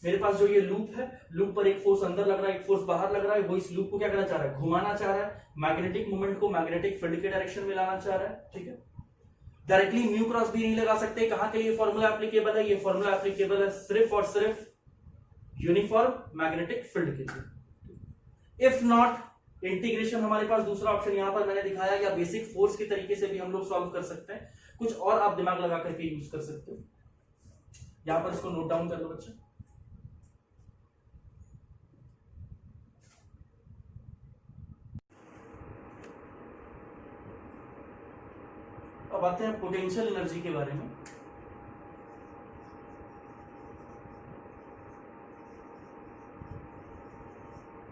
Speaker 1: मेरे पास जो ये लूप है, लूप पर एक फोर्स अंदर लग रहा है, एक फोर्स बाहर लग रहा है, वो इस लूप को क्या करना चाह रहा है, घुमाना चाह रहा है, मैग्नेटिक मोमेंट को मैग्नेटिक फील्ड के डायरेक्शन में लाना चाह रहा है। ठीक है, डायरेक्टली म्यू क्रॉस भी नहीं लगा सकते, कहां के लिए फॉर्मूला एप्लीकेबल है, ये फॉर्मूला एप्लीकेबल है सिर्फ और सिर्फ यूनिफॉर्म मैग्नेटिक फील्ड के लिए। इफ नॉट, इंटीग्रेशन हमारे पास दूसरा ऑप्शन यहां पर मैंने दिखाया, या बेसिक फोर्स के तरीके से भी हम लोग सॉल्व कर सकते हैं, कुछ और आप दिमाग लगा करके यूज कर सकते हो। यहां पर इसको नोट डाउन कर लो बच्चे। अब आते हैं पोटेंशियल एनर्जी के बारे में।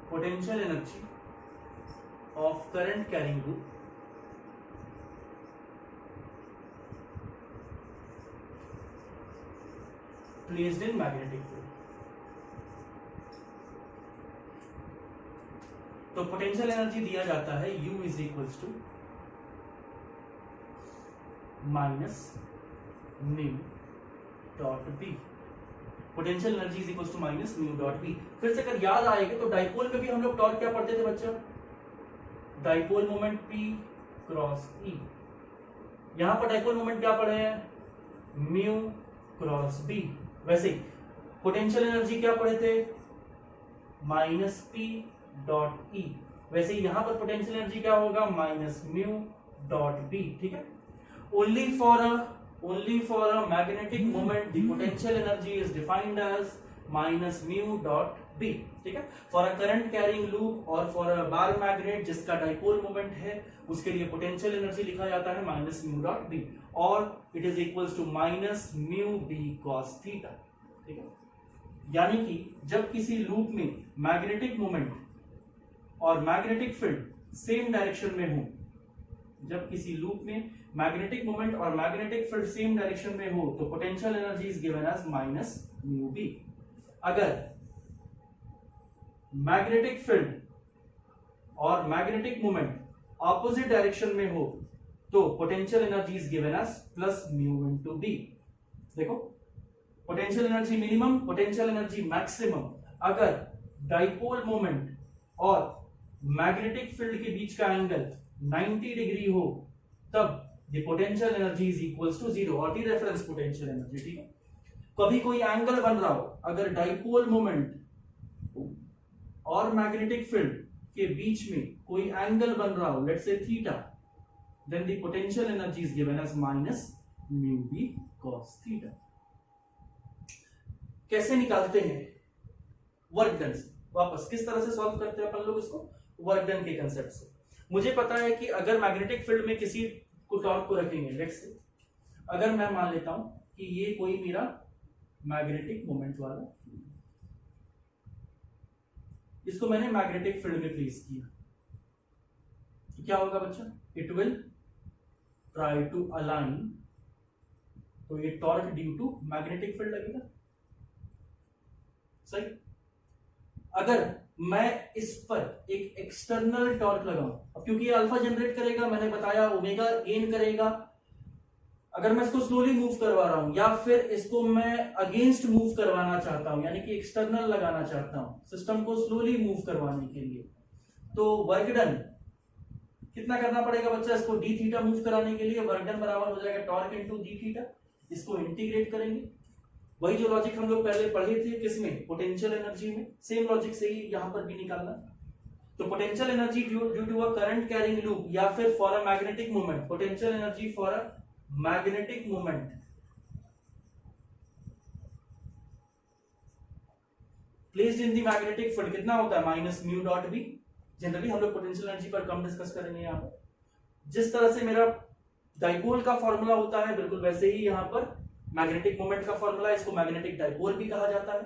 Speaker 1: Potential energy of current carrying loop placed in magnetic field. तो पोटेंशियल एनर्जी दिया जाता है U is equals to minus mu dot B. Potential energy is equals to minus mu dot B. फिर से अगर याद आएगा तो डाइपोल में भी हम लोग टॉर्क क्या पढ़ते थे बच्चा, dipole moment P cross E। यहां पर डाइपोल मोमेंट क्या पढ़े हैं, म्यू क्रॉस बी। वैसे ही पोटेंशियल एनर्जी क्या पढ़े थे, माइनस P डॉट E। वैसे ही यहां पर पोटेंशियल एनर्जी क्या होगा, माइनस म्यू डॉट बी। ठीक है, only for a magnetic moment the potential energy is defined as minus mu dot b। ठीक है, for a current carrying loop और for a bar magnet जिसका डाइपोल मोमेंट है उसके लिए पोटेंशियल एनर्जी लिखा जाता है माइनस म्यू डॉट बी, और it is equals to minus mu B cos theta. ठीक है, यानी कि जब किसी लूप में मैग्नेटिक मोमेंट और मैग्नेटिक फील्ड सेम डायरेक्शन में हो जब किसी लूप में मैग्नेटिक मोमेंट और मैग्नेटिक फील्ड सेम डायरेक्शन में हो तो potential energy is given as minus mu B. अगर मैग्नेटिक फील्ड और मैग्नेटिक मोमेंट ऑपोजिट डायरेक्शन में हो तो potential energy is given as plus mu into B. देखो potential energy minimum, potential energy maximum. अगर डाइपोल मोमेंट और magnetic field के बीच का एंगल 90 डिग्री हो तब the potential energy is equals to 0 और दी रेफरेंस पोटेंशियल एनर्जी। ठीक है, कभी कोई एंगल बन रहा हो, अगर डाइपोल मोमेंट और मैग्नेटिक फील्ड के बीच में कोई एंगल बन रहा हो, let's say theta, then the potential energy is given as minus mu B cos theta. कैसे निकालते हैं? वर्क डन से। वापस किस तरह से सॉल्व करते हैं अपन लोग इसको? वर्क डन के कंसेप्ट से। मुझे पता है कि अगर मैग्नेटिक फील्ड में किसी को टॉर्क को रखेंगे, लेट्स से अगर मैं मान लेता हूं कि ये कोई मेरा मैग्नेटिक मोमेंट वाला, इसको मैंने मैग्नेटिक फील्ड में प्लेस किया, तो क्या होगा बच्चा? It will try to align, तो ये torque due to magnetic field लगेगा। सही। अगर मैं इस पर एक एक्सटर्नल टॉर्क लगाऊं, अब क्योंकि ये अल्फा जनरेट करेगा, मैंने बताया ओमेगा गेन करेगा, अगर मैं इसको स्लोली मूव करवा रहा हूं या फिर इसको मैं अगेंस्ट मूव करवाना चाहता हूं, यानी कि एक्सटर्नल लगाना चाहता हूं सिस्टम को स्लोली मूव करवाने के लिए, तो वर्क डन कितना करना पड़ेगा बच्चा? इसको डी थीटा मूव कराने के लिए वर्क डन बराबर हो जाएगा टॉर्क इनटू डी थीटा। इसको इंटीग्रेट करेंगे, वही जो लॉजिक हम लोग पहले पढ़े थे किसमें? पोटेंशियल एनर्जी में। सेम लॉजिक से ही यहां पर भी निकालना। तो potential energy due to a current carrying loop या फिर for a magnetic moment, potential energy for a magnetic moment placed in the magnetic field कितना होता है? Minus mu dot B. Generally हम लोग पोटेंशियल एनर्जी पर कम डिस्कस करेंगे यहाँ पर। जिस तरह से मेरा डाइपोल का फॉर्मूला होता है बिल्कुल वैसे ही यहाँ पर मैग्नेटिक मोमेंट का फॉर्मूला, इसको मैग्नेटिक डाइपोल भी कहा जाता है।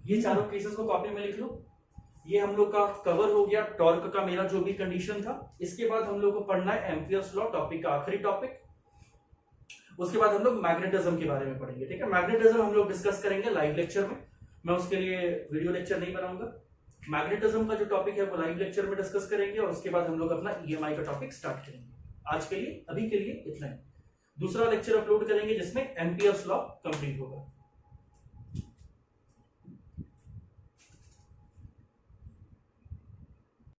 Speaker 1: ये चारों केसेस को कॉपी में लिख लो। ये हम लोग का कवर हो गया टॉर्क का मेरा जो भी कंडीशन था। इसके बाद हम लोग को पढ़ना है एम्पियर्स लॉ, टॉपिक का आखिरी टॉपिक। उसके बाद हम लोग मैग्नेटिज्म के बारे में पढ़ेंगे। ठीक है, मैग्नेटिज्म हम लोग डिस्कस करेंगे लाइव लेक्चर में। मैं उसके लिए वीडियो लेक्चर नहीं बनाऊंगा। मैग्नेटिज्म का जो टॉपिक है वो लाइव लेक्चर में डिस्कस करेंगे और उसके बाद हम लोग अपना ईएमआई का टॉपिक स्टार्ट करेंगे। आज के लिए, अभी के लिए इतना ही। दूसरा लेक्चर अपलोड करेंगे जिसमें एम्पियर्स लॉ कंप्लीट होगा।